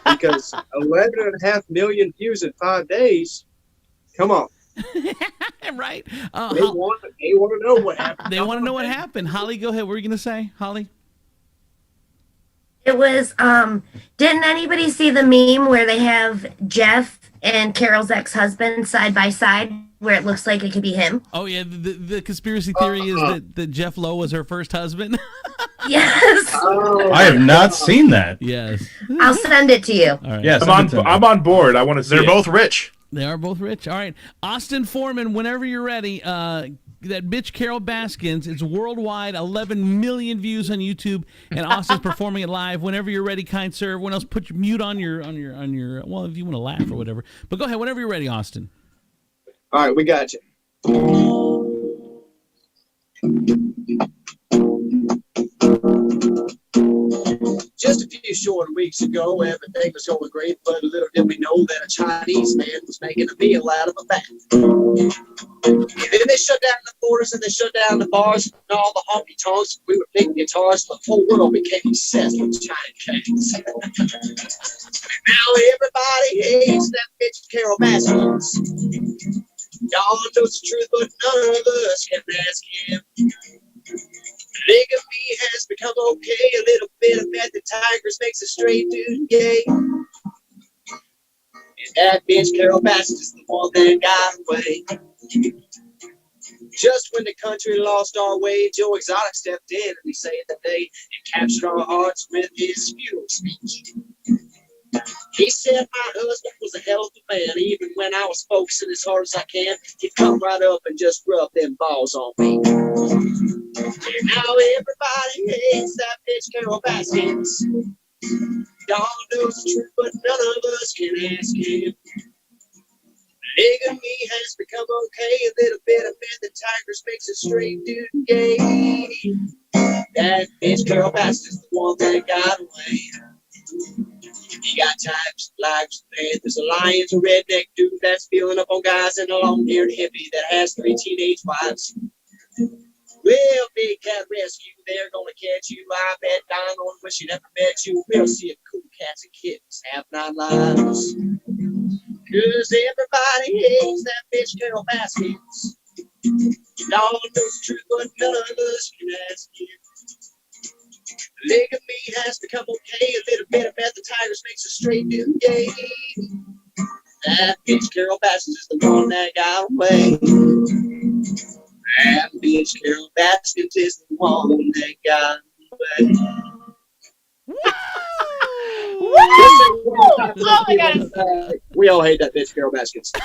because 11.5 million views in 5 days. Come on. Right. They want to know what happened. They want to know what happened. Holly, go ahead. What were you going to say, Holly? It was, didn't anybody see the meme where they have Jeff and Carol's ex-husband side by side, where it looks like it could be him? Oh, yeah. The conspiracy theory is that Jeff Lowe was her first husband. Yes. I have not seen that. Yes. I'll send it to you. All right. Yes, I'm on board. I want to see They're it. both rich. They are both rich. All right. Austin Foreman, whenever you're ready, that bitch Carol Baskins. It's worldwide, 11 million views on YouTube, and Austin's performing it live. Whenever you're ready, kind sir. Everyone else, put your mute on your. Well, if you want to laugh or whatever, but go ahead. Whenever you're ready, Austin. All right, we got you. Just a few short weeks ago, everything was going great, but little did we know that a Chinese man was making a meal out of a bat. And then they shut down the borders and they shut down the bars and all the honky tonks. We were playing guitars, the whole world became obsessed with giant cats. Now everybody hates that bitch Carol Baskins. Y'all knows the truth, but none of us can ask him. Polygamy has become okay. A little bit of meth and tigers makes a straight dude gay. And that bitch Carol Baskins is the one that got away. Just when the country lost our way, Joe Exotic stepped in and he saved the day and captured our hearts with his funeral speech. He said my husband was a hell of a man. Even when I was focusing as hard as I can, he'd come right up and just rub them balls on me. And now everybody hates that bitch Carol Baskins. Y'all knows the truth, but none of us can ask him. Polygamy has become okay. A little bit of meth and tigers makes a straight dude gay. That bitch Carol Baskins is the one that got away. He got types, tigers, panthers, a lion's a redneck dude that's feeling up on guys, and a long-haired hippie that has 3 teenage wives. Well, Big Cat Rescue, they're gonna catch you. I bet Donald wish he never met you. We'll see if cool cats and kittens have 9 lives. 'Cause everybody hates that bitch Carol Baskins. Y'all knows the truth, but none of us can ask him. Polygamy has become okay. A little bit of meth and tigers makes a straight dude gay. That bitch Carol Baskins is the one that got away. That bitch Carol Baskins is the one that got away. Oh my god! We all hate that bitch Carol Baskins. Oh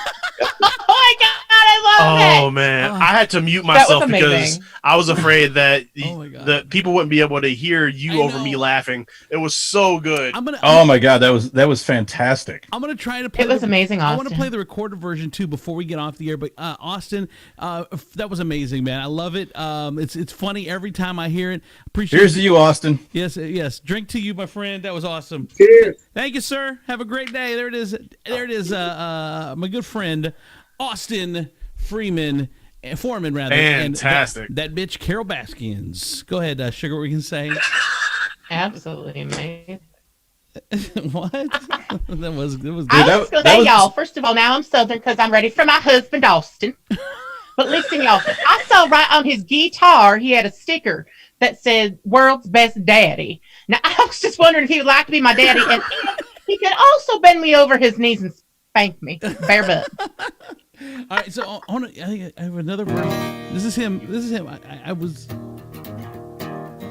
my god! I love it. Oh man, I had to mute myself because I was afraid that the people wouldn't be able to hear you over me laughing. It was so good. Oh my god, that was fantastic. I'm gonna try to play. It was amazing. Austin. I want to play the recorded version too before we get off the air. But Austin, that was amazing, man. I love it. It's funny every time I hear it. Appreciate. Here's to you, Austin. Yes. Drink to you, my friend. That was awesome. Cheers. Thank you, sir. Have a great day. There it is. My good friend Austin Foreman, rather. Fantastic. And that bitch Carol Baskins. Go ahead, Sugar. What were you gonna say? Absolutely amazing. What? that was good. I was gonna say, y'all. First of all, now I'm Southern because I'm ready for my husband Austin. But listen, y'all. I saw right on his guitar he had a sticker that said "World's Best Daddy." Now I was just wondering if he would like to be my daddy, and he could also bend me over his knees and spank me bare butt. All right, so I have another version. This is him. I was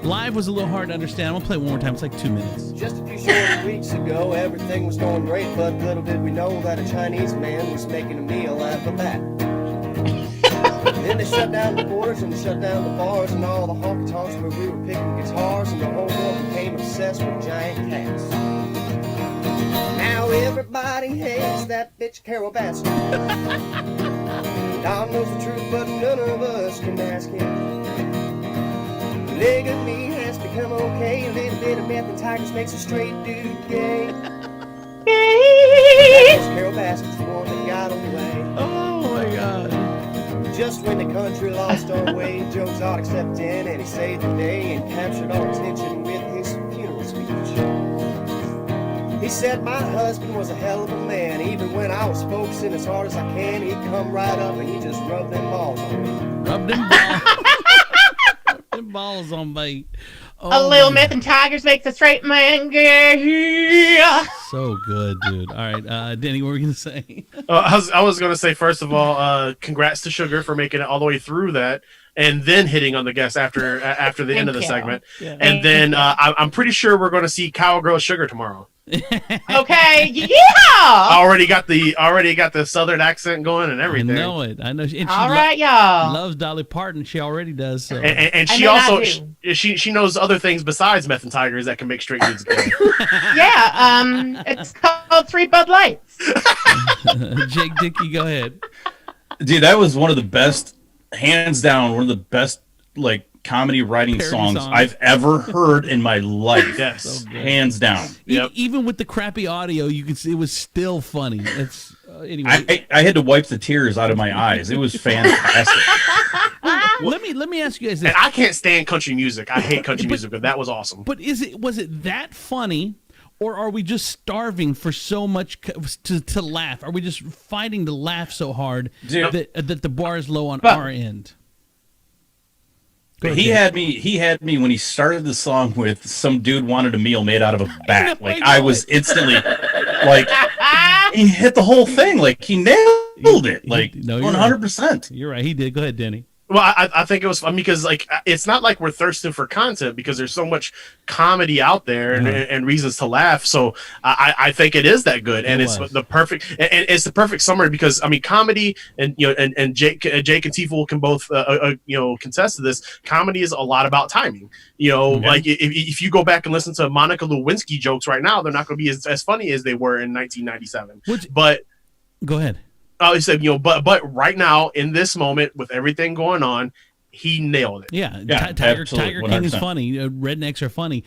live was a little hard to understand. I'm gonna play it one more time. It's like 2 minutes. Just a few short weeks ago, everything was going great, but little did we know that a Chinese man was making a meal out of a bat. Then they shut down the borders and they shut down the bars and all the honky tonks where we were picking guitars, and the whole world became obsessed with giant cats. Now Everybody hates that bitch Carol Baskin. Don knows the truth, but none of us can ask him. Polygamy has become okay. A little bit of meth and tigers makes a straight dude gay. Carol Baskin's the one that got away. Oh my God. Just when the country lost our way, Joe Exotic stepped in and he saved the day and captured our attention with his funeral speech. He said my husband was a hell of a man. Even when I was focusing as hard as I can, he'd come right up and he just rubbed them balls on me. Rub them balls. Rub them balls on me. Oh, a little meth and tigers makes a straight man gay. So good, dude. All right, Denny, what were we gonna say? I was gonna say, first of all, congrats to Sugar for making it all the way through that, and then hitting on the guest after the end of the segment. Yeah. And then I'm pretty sure we're gonna see Cowgirl Sugar tomorrow. Okay, yeah. I already got the Southern accent going and everything. I know it. I know. And she All right, y'all. loves Dolly Parton. She already does. So. And she also she knows other things besides meth and tigers that can make straight dudes gay. Yeah, it's called 3 Bud Lights. Jake Dickey, go ahead. Dude, that was one of the best, hands down, one of the best like comedy writing songs I've ever heard in my life. Yes, so hands down. Yep. Even with the crappy audio, you could see it was still funny. It's anyway. I had to wipe the tears out of my eyes. It was fantastic. Let me ask you guys this. And I can't stand country music. I hate country music, but that was awesome. But was it that funny, or are we just starving for so much to laugh? Are we just fighting to laugh so hard that the bar is low on our end? He had me when he started the song with some dude wanted a meal made out of a bat. I was instantly like, he hit the whole thing. Like he nailed it. Like 100%. You're right. He did. Go ahead, Denny. Well, I think it was fun because like it's not like we're thirsting for content because there's so much comedy out there and reasons to laugh. So I think it is that good, and it's the perfect summary because I mean comedy and and Jake and Tiefel can both contest to this. Comedy is a lot about timing. Like if you go back and listen to Monica Lewinsky jokes right now, they're not going to be as funny as they were in 1997. But go ahead. He said, but right now in this moment with everything going on, he nailed it. Yeah, Tiger King is funny. Rednecks are funny.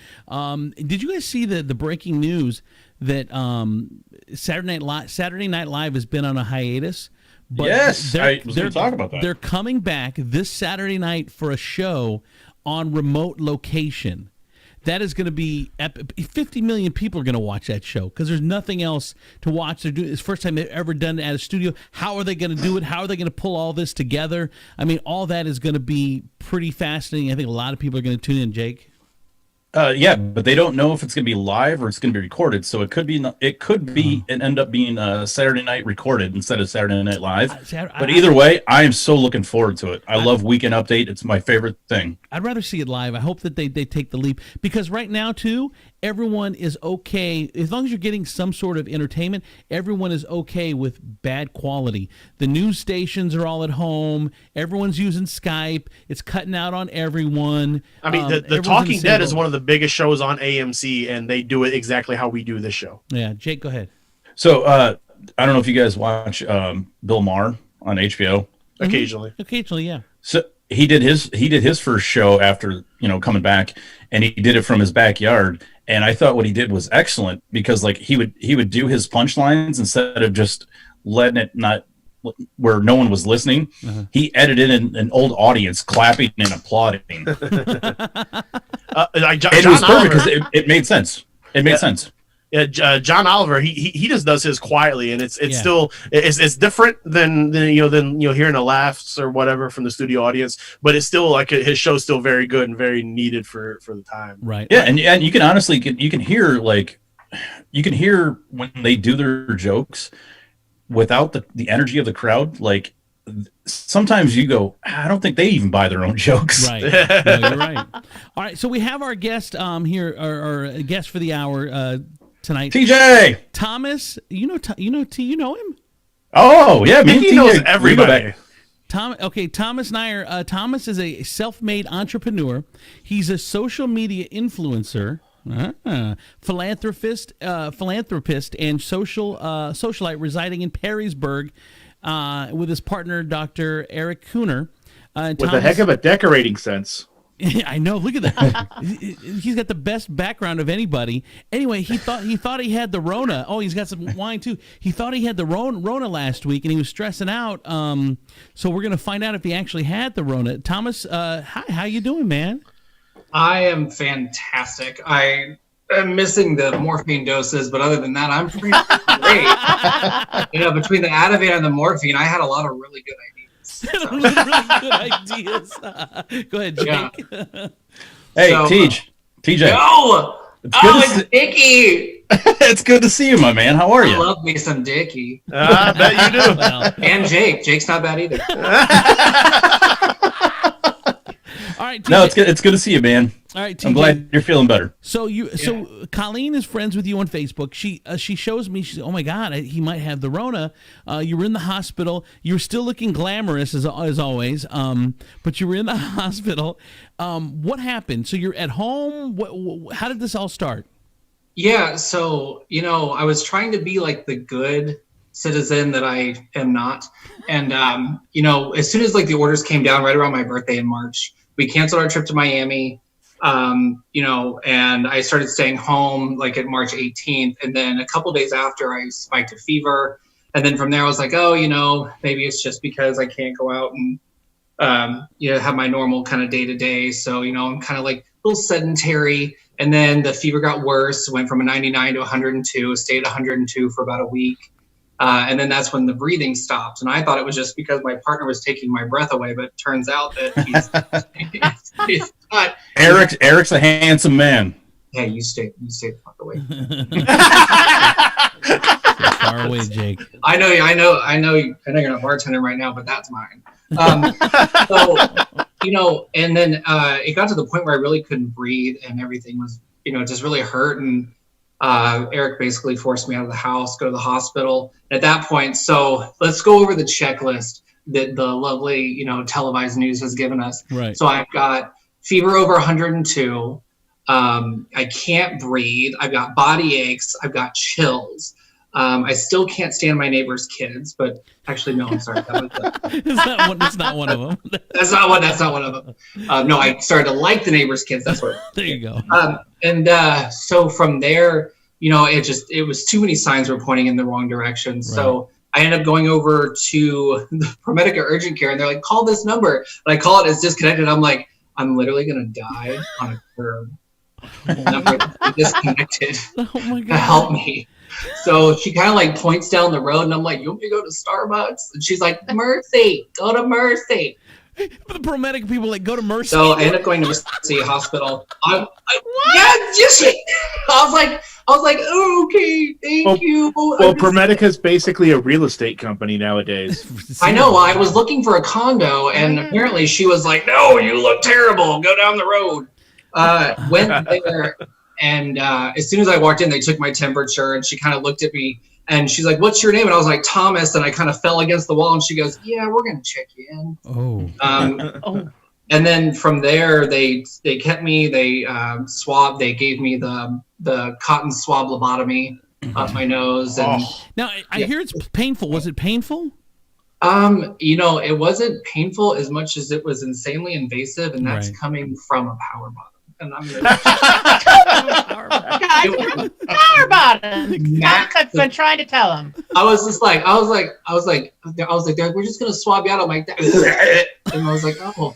Did you guys see the breaking news that Saturday Night Live has been on a hiatus? But yes, I was going to talk about that. They're coming back this Saturday night for a show on remote location. That is going to be 50 million people are going to watch that show because there's nothing else to watch. They're doing it's the first time they've ever done it at a studio. How are they going to do it? How are they going to pull all this together? I mean, all that is going to be pretty fascinating. I think a lot of people are going to tune in. Jake. Yeah, but they don't know if it's going to be live or it's going to be recorded. So it could be and end up being Saturday night recorded instead of Saturday Night Live. But either way, I am so looking forward to it. I love Weekend Update. It's my favorite thing. I'd rather see it live. I hope that they take the leap because right now too, everyone is okay as long as you're getting some sort of entertainment. Everyone is okay with bad quality. The news stations are all at home. Everyone's using Skype. It's cutting out on everyone. I mean, the Talking Dead is one of the biggest shows on AMC, and they do it exactly how we do this show. Yeah, Jake, go ahead. So I don't know if you guys watch Bill Maher on HBO. Occasionally, yeah. So he did his first show after coming back, and he did it from his backyard. And I thought what he did was excellent because like he would do his punchlines instead of just letting it not where no one was listening. He edited in an old audience clapping and applauding. It was perfect because it made sense. It made sense. Yeah, John Oliver, he just does his quietly, and it's still it's different than hearing the laughs or whatever from the studio audience, but it's still like his show's still very good and very needed for the time. Right. Yeah, and you can honestly you can hear when they do their jokes without the energy of the crowd. Like sometimes you go, I don't think they even buy their own jokes. Right. No, you're right. All right, so we have our guest here, our guest for the hour tonight, TJ Thomas. You know him? Oh yeah, he knows everybody. Thomas and I are. Thomas is a self-made entrepreneur. He's a social media influencer. Philanthropist and socialite residing in Perrysburg with his partner, Dr. Eric Kuhner. With a heck of a decorating sense. I know. Look at that. He's got the best background of anybody. Anyway, he thought he had the Rona. Oh, he's got some wine too. He thought he had the Rona last week, and he was stressing out. So we're gonna find out if he actually had the Rona. Thomas, hi. How you doing, man? I am fantastic. I am missing the morphine doses, but other than that, I'm pretty great. Between the Ativan and the morphine, I had a lot of really good ideas. really good ideas. Go ahead, Jake. Yeah. Hey, TJ. No! It's Dickie. It's good to see you, my man. How are you? I love me some Dickie. I bet you do. Well, and Jake. Jake's not bad either. all right, TJ. No, it's good to see you, man. All right, TJ. I'm glad you're feeling better. So Colleen is friends with you on Facebook. She shows me. She said, "Oh my God, he might have the Rona." You were in the hospital. You were still looking glamorous as always. But you were in the hospital. What happened? So you're at home. How did this all start? Yeah. So I was trying to be like the good citizen that I am not, and as soon as like the orders came down right around my birthday in March, we canceled our trip to Miami. And I started staying home like at March 18th. And then a couple days after I spiked a fever. And then from there I was like, maybe it's just because I can't go out and, have my normal kind of day to day. So, I'm kind of like a little sedentary. And then the fever got worse, went from a 99 to 102, stayed at 102 for about a week. And then that's when the breathing stopped. And I thought it was just because my partner was taking my breath away, but it turns out that he's not. Eric's a handsome man. Hey, you stay the fuck away. Far away, Jake. I know you're not a bartender right now, but that's mine. And then it got to the point where I really couldn't breathe and everything was, just really hurt. And Eric basically forced me out of the house, go to the hospital. At that point, so let's go over the checklist that the lovely, televised news has given us. Right. So I've got fever over 102. I can't breathe. I've got body aches. I've got chills. I still can't stand my neighbor's kids, but actually, no, I'm sorry. That's not one of them. That's not one of them. No, I started to like the neighbor's kids. That's what. There you go. So from there, it was too many signs were pointing in the wrong direction. Right. So I ended up going over to the ProMedica urgent care, and they're like, "Call this number." And I call it, it's disconnected. I'm like, I'm literally gonna die on a curb. Number disconnected. Oh my God! Help me. So she kind of like points down the road, and I'm like, "You want me to go to Starbucks?" And she's like, "Mercy, go to Mercy." The ProMedica people like go to Mercy. So I ended up going to Mercy Hospital. I was like, oh, okay, thank you. Well, ProMedica is basically a real estate company nowadays. I know. I was looking for a condo, and apparently she was like, "No, you look terrible. Go down the road." Went there, and as soon as I walked in, they took my temperature, and she kind of looked at me, and she's like, "What's your name?" And I was like, "Thomas," and I kind of fell against the wall, and she goes, "Yeah, we're gonna check you in." Oh. And then from there, they kept me. They swabbed. They gave me the cotton swab lobotomy up my nose. And now I hear it's painful. Was it painful? It wasn't painful as much as it was insanely invasive, and that's coming from a power bottom. And I'm power bottom. I've been trying to tell him. I was like, we're just gonna swab you out. I'm like, and I was like, oh.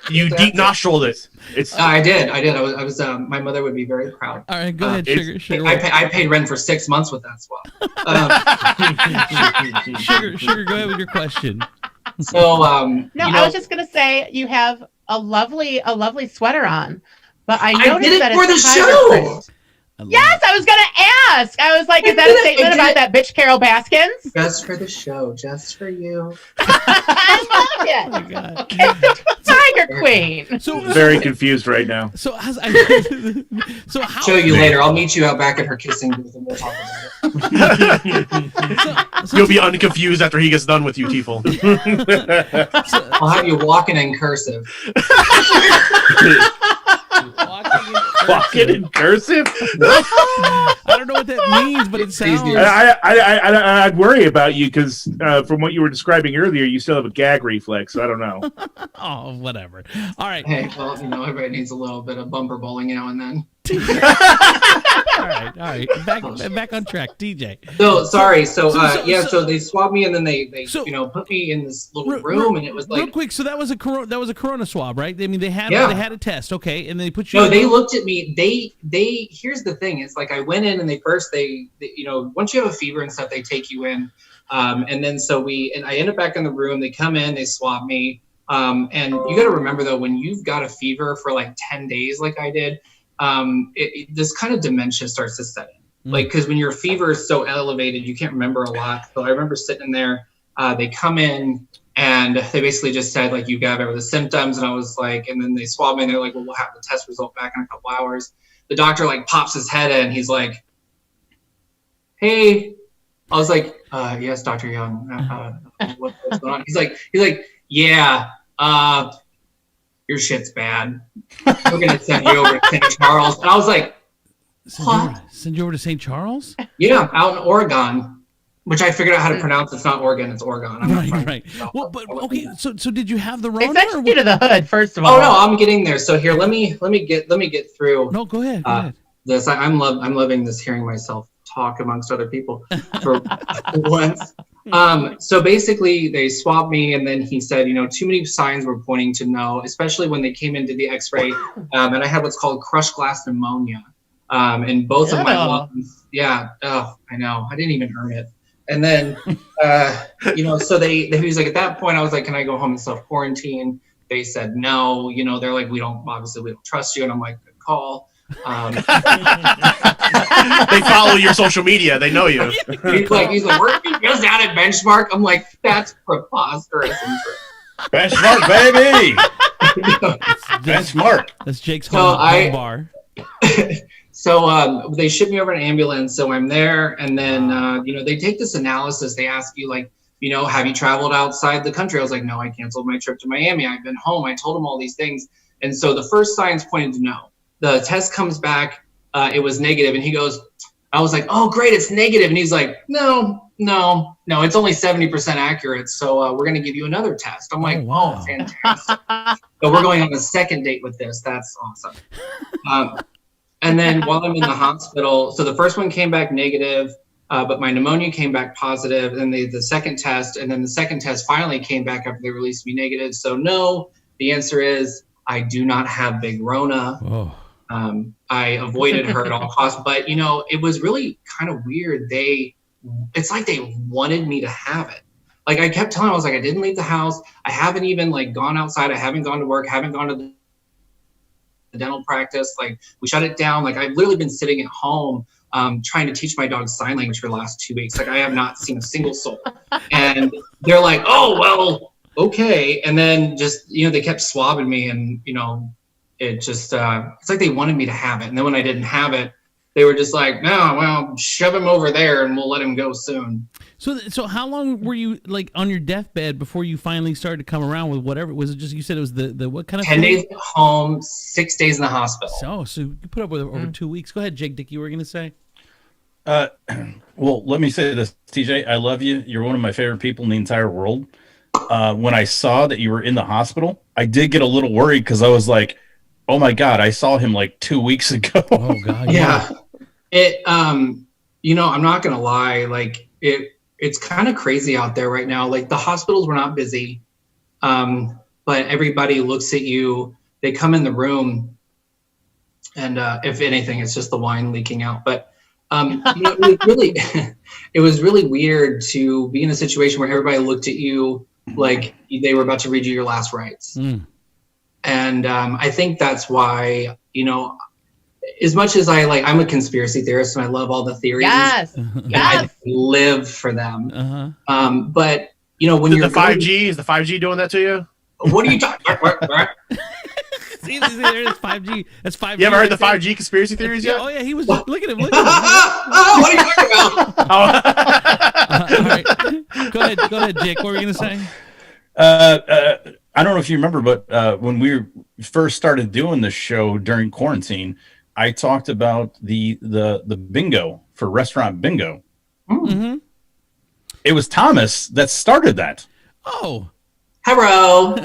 You deep nostriled it. I did. I was. My mother would be very proud. All right, go ahead, Sugar. I paid rent for 6 months with that swab. Sugar, go ahead with your question. So, I was just gonna say you have a lovely sweater on, but I noticed did it that for it's the show. show. Yes, I was gonna ask. I was like, is that a statement about that bitch Carol Baskins? Just for the show, just for you. I love it. Oh my God. It's the Tiger Queen. So very confused right now. So how? Show you later. I'll meet you out back at her kissing booth, and we'll talk about it. You'll be unconfused after he gets done with you, Tifel. I'll have you walking in cursive. Walking in cursive? I don't know what that means, but it sounds. I'd worry about you because from what you were describing earlier, you still have a gag reflex. I don't know. Oh, whatever. All right. Hey, well, everybody needs a little bit of bumper bowling now and then. All right. Back on track, DJ. So sorry. So they swabbed me and then they put me in this little room and it was like real quick. So that was a corona swab, right? I mean, they had a test, okay, and they put you. No, they looked at me. They here's the thing. It's like I went in and they once you have a fever and stuff, they take you in, and then I end up back in the room. They come in, they swab me, and you got to remember though, when you've got a fever for like 10 days, like I did. This kind of dementia starts to set in. Like, because when your fever is so elevated, you can't remember a lot. So I remember sitting in there, they come in and they basically just said, like, you got the symptoms. And I was like, and then they swabbed me and they're like, well, we'll have the test result back in a couple hours. The doctor like pops his head in. He's like, hey, I was like, yes, Dr. Young, what's going on? He's like, yeah, your shit's bad. We're going to send you over to St. Charles. And I was like, what? Send you over to St. Charles? Yeah, out in Oregon, which I figured out how to pronounce. It's not Oregon, it's Oregon. Right. Well, but okay, so did you have the Rona? They sent you to the hood, first of all. Oh, no, I'm getting there. So here, let me get through. No, go ahead. This. I'm loving this, hearing myself talk amongst other people for once. So basically they swabbed me and then he said, too many signs were pointing to no, especially when they came into the x-ray. And I had what's called crushed glass pneumonia. And both of my lungs. Yeah. Oh, I know. I didn't even earn it. And then, so he was like, at that point I was like, can I go home and self-quarantine? They said, no, they're like, we don't trust you. And I'm like, good call. They follow your social media. They know you. He's like, we're just out at Benchmark. I'm like, that's preposterous. Benchmark, baby. Benchmark. That's Jake's home bar. So they shipped me over in an ambulance. So I'm there, and then they take this analysis. They ask you like, have you traveled outside the country? I was like, no, I canceled my trip to Miami. I've been home. I told him all these things, and so the first signs pointed to no. The test comes back, it was negative, and he goes, I was like, oh, great, it's negative. And he's like, no, it's only 70% accurate, so we're going to give you another test. I'm like, wow. Oh, fantastic. So we're going on the second date with this. That's awesome. And then while I'm in the hospital, so the first one came back negative, but my pneumonia came back positive, and the second test, and then the second test finally came back after they released me negative. So no, the answer is I do not have big Rona. Oh. I avoided her at all costs, but it was really kind of weird. It's like they wanted me to have it. Like I kept telling them, I was like, I didn't leave the house. I haven't even like gone outside. I haven't gone to work. Haven't gone to the dental practice. Like we shut it down. Like I've literally been sitting at home, trying to teach my dog sign language for the last 2 weeks. Like I have not seen a single soul. And they're like, oh, well, okay. And then just, they kept swabbing me and, it just, it's like they wanted me to have it. And then when I didn't have it, they were just like, no, well, shove him over there and we'll let him go soon. So how long were you like on your deathbed before you finally started to come around with whatever? Was it just, you said it was the what kind of 10 days at home, 6 days in the hospital. So you put up with over 2 weeks. Go ahead, Jake Dick, you were going to say? Well, let me say this, TJ, I love you. You're one of my favorite people in the entire world. When I saw that you were in the hospital, I did get a little worried because I was like, oh my God, I saw him like 2 weeks ago. Oh God. Yeah. It, I'm not going to lie. Like it's kind of crazy out there right now. Like the hospitals were not busy. But everybody looks at you, they come in the room and, if anything, it's just the wine leaking out. But, it was really weird to be in a situation where everybody looked at you like they were about to read you your last rites. And I think that's why, as much as I'm a conspiracy theorist and I love all the theories. Yes. I live for them. Uh-huh. But, when you're the 5G, is the 5G doing that to you? What are you talking about? See, there's 5G. That's 5G. You ever heard the 5G conspiracy theories yet? Oh, yeah. He was, look at him. What are you talking about? All right. Go ahead, Jake. What were you going to say? I don't know if you remember, but when we first started doing the show during quarantine, I talked about the bingo for restaurant bingo. Mm-hmm. It was Thomas that started that. Oh. Hello.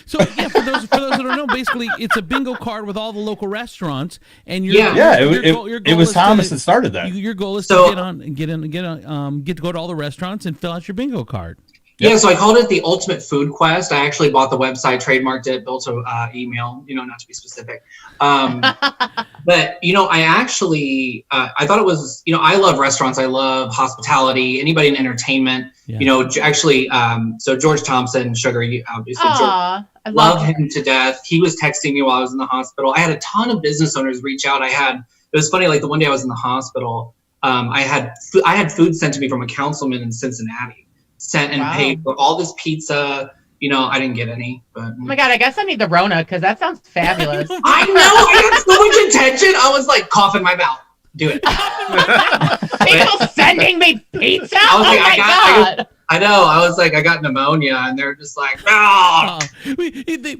So yeah, for those that don't know, basically it's a bingo card with all the local restaurants, and it was Thomas that started that. Your goal is to get to go to all the restaurants and fill out your bingo card. Yeah, so I called it the Ultimate Food Quest. I actually bought the website, trademarked it, built an email, not to be specific. But, I actually, I thought it was, I love restaurants. I love hospitality, anybody in entertainment, so George Thompson, Sugar, obviously, I love him to death. He was texting me while I was in the hospital. I had a ton of business owners reach out. It was funny, like the one day I was in the hospital, I had food sent to me from a councilman in Cincinnati. Sent and paid for all this pizza. I didn't get any. But oh my God, I guess I need the Rona because that sounds fabulous. I know. I got so much attention. I was like, cough in my mouth. Do it. People sending me pizza? I was like, my God. I know. I was like, I got pneumonia, and they're just like, no.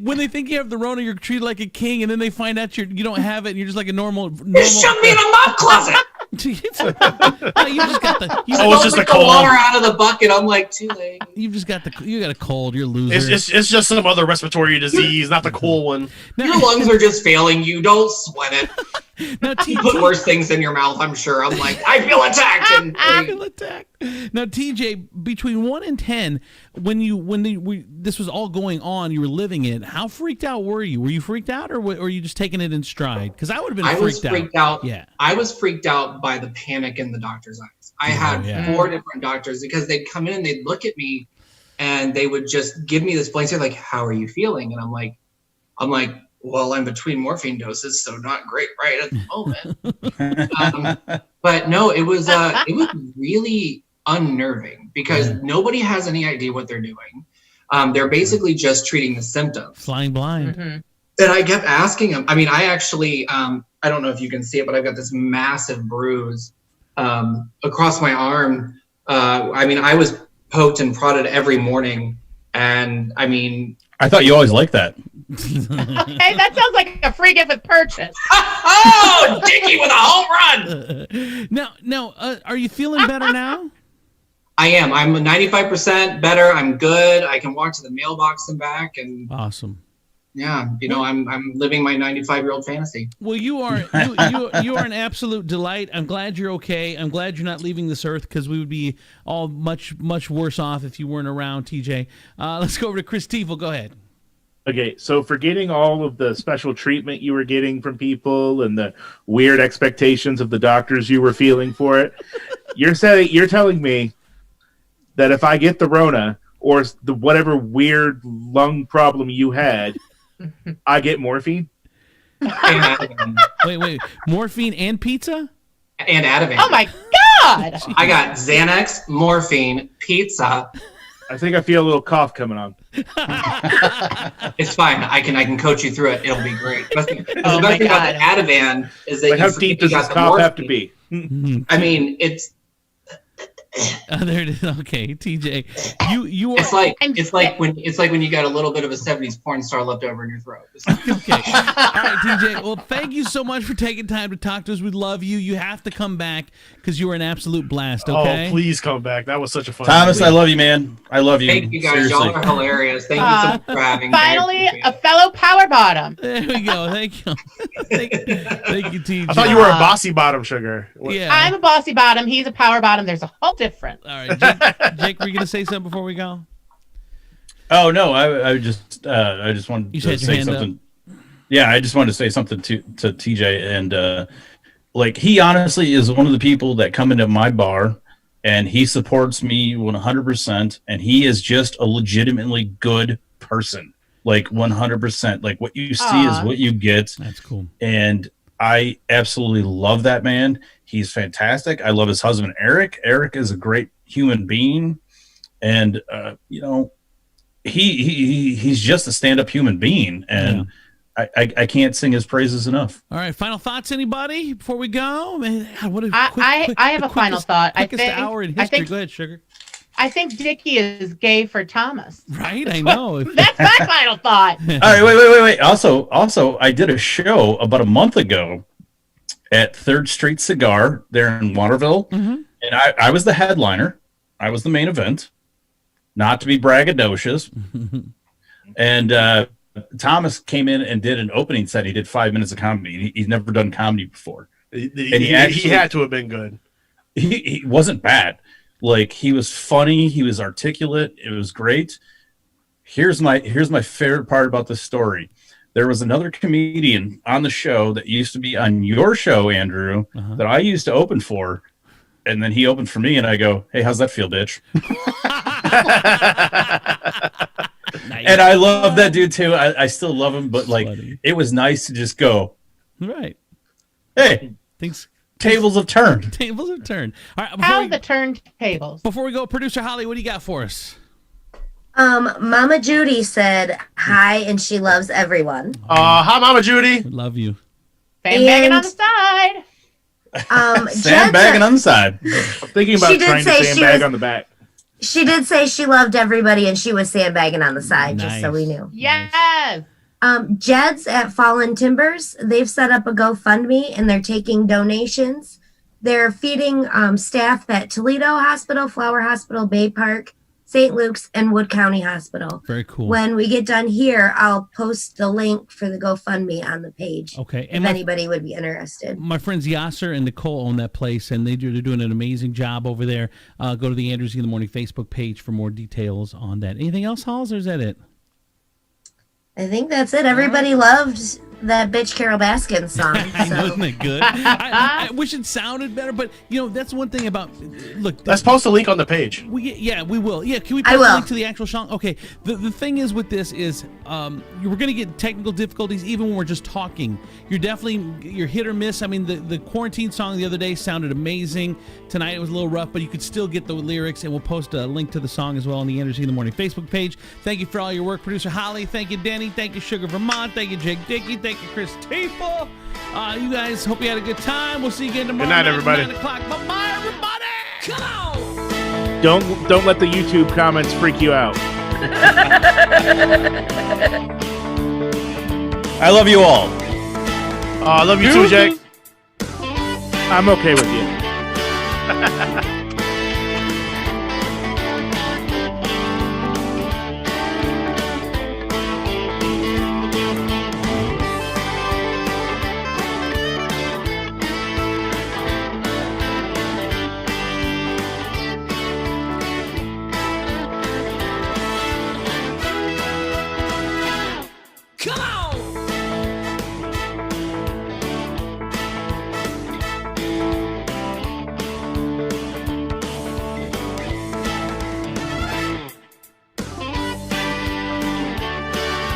When they think you have the Rona, you're treated like a king, and then they find out you don't have it, and you're just like a normal. You shoved me in a mop closet. You just got the. It's just a cold. Water out of the bucket. I'm like, too late. You got a cold. You're a loser. It's just some other respiratory disease, not the cool one. Your lungs are just failing you. Don't sweat it. Now, you put worse things in your mouth. I'm sure. I'm like, I feel attacked. I feel attacked. Now, TJ, between 1 and 10, when this was all going on, you were living it. How freaked out were you? Were you freaked out, or were you just taking it in stride? Because I would have been freaked out. Yeah, I was freaked out by the panic in the doctor's eyes. I had 4 different doctors because they'd come in and they'd look at me, and they would just give me this blank stare, like, "How are you feeling?" And I'm like, well, I'm between morphine doses, so not great right at the moment. But no, it was really unnerving because nobody has any idea what they're doing. They're basically just treating the symptoms. Flying blind. Mm-hmm. And I kept asking them. I mean, I actually, I don't know if you can see it, but I've got this massive bruise across my arm. I was poked and prodded every morning. And I thought you always liked that. Hey, that sounds like a free gift with purchase. Oh, Dickie with a home run. Now, are you feeling better now? I am. I'm 95% better. I'm good. I can walk to the mailbox and back. And awesome. Yeah, I'm living my 95-year-old fantasy. Well, you are an absolute delight. I'm glad you're okay. I'm glad you're not leaving this earth because we would be all much, much worse off if you weren't around, TJ. Let's go over to Chris Tiefel. Go ahead. Okay, so for getting all of the special treatment you were getting from people and the weird expectations of the doctors you were feeling for it, you're telling me that if I get the Rona or the whatever weird lung problem you had, I get morphine? Wait. Morphine and pizza? And Ativan. Oh my God! I got Xanax, morphine, pizza. I think I feel a little cough coming on. It's fine. I can coach you through it. It'll be great. The best thing about the Ativan is that how deep does this cough have to be? It's. There it is. Okay, TJ, you are. It's like when you got a little bit of a 70s porn star left over in your throat. Okay. All right, TJ. Well, thank you so much for taking time to talk to us. We love you. You have to come back because you were an absolute blast. Okay. Oh, please come back. That was such a fun. Thomas, I love you, man. I love you. Thank you guys. Seriously. Y'all are hilarious. Thank you so much for having me. Finally, a fellow power bottom. There we go. Thank you. Thank you, TJ. I thought you were a bossy bottom, Sugar. Yeah. I'm a bossy bottom. He's a power bottom. There's a whole difference. All right, Jake, were you gonna say something before we go? Oh no, I just wanted to say something. Yeah, I just wanted to say something to TJ, and he honestly is one of the people that come into my bar, and he supports me 100%, and he is just a legitimately good person, 100%. Like what you see is what you get. That's cool. And I absolutely love that man. He's fantastic. I love his husband, Eric. Eric is a great human being. And, he's just a stand-up human being. And I can't sing his praises enough. All right. Final thoughts, anybody, before we go? Man, I have a final thought. Quickest hour in history. Go ahead, Sugar. I think Dickie is gay for Thomas. Right? I know. That's my final thought. All right. Wait. Also, I did a show about a month ago at 3rd Street Cigar there in Waterville. Mm-hmm. And I was the headliner. I was the main event. Not to be braggadocious. And Thomas came in and did an opening set. He did 5 minutes of comedy. He's never done comedy before. He had to have been good. He wasn't bad. Like, he was funny. He was articulate. It was great. Here's my favorite part about this story. There was another comedian on the show that used to be on your show, Andrew, that I used to open for. And then he opened for me, and I go, "Hey, how's that feel, bitch?" Nice. And I love that dude too. I still love him, but like, it was nice to just go, right? Hey, things. Tables have turned. Tables have turned. All right, How the turntables. Before we go, producer Holly, what do you got for us? Mama Judy said hi, and she loves everyone. Hi, Mama Judy. Love you. Sandbagging on the side. Sandbagging on the side. I'm thinking about trying to sandbag on the back. She did say she loved everybody, and she was sandbagging on the side, just so we knew. Yes. Jed's at Fallen Timbers, they've set up a GoFundMe, and they're taking donations. They're feeding staff at Toledo Hospital, Flower Hospital, Bay Park, St. Luke's, and Wood County Hospital. Very cool. When we get done here, I'll post the link for the GoFundMe on the page. Okay. If anybody would be interested. My friends Yasser and Nicole own that place, and they're doing an amazing job over there. Go to the Andrews in the Morning Facebook page for more details on that. Anything else, Halls, or is that it? I think that's it. Everybody loved that bitch Carol Baskin song. So. Wasn't it good? I wish it sounded better, but that's one thing about Let's post a link on the page. We will. Yeah, can we post a link to the actual song? Okay. The thing is with this is we're going to get technical difficulties even when we're just talking. You're hit or miss. I mean, the quarantine song the other day sounded amazing. Tonight it was a little rough, but you could still get the lyrics, and we'll post a link to the song as well on the Andrews in the Morning Facebook page. Thank you for all your work, producer Holly. Thank you, Danny. Thank you, Sugar Vermont. Thank you, Jake Dickey. Thank you, Chris Tiefel. You guys, hope you had a good time. We'll see you again tomorrow. Good night, everybody. At 9 o'clock. Bye-bye, everybody. Come on. Don't let the YouTube comments freak you out. I love you all. I love you too, Jake. I'm okay with you.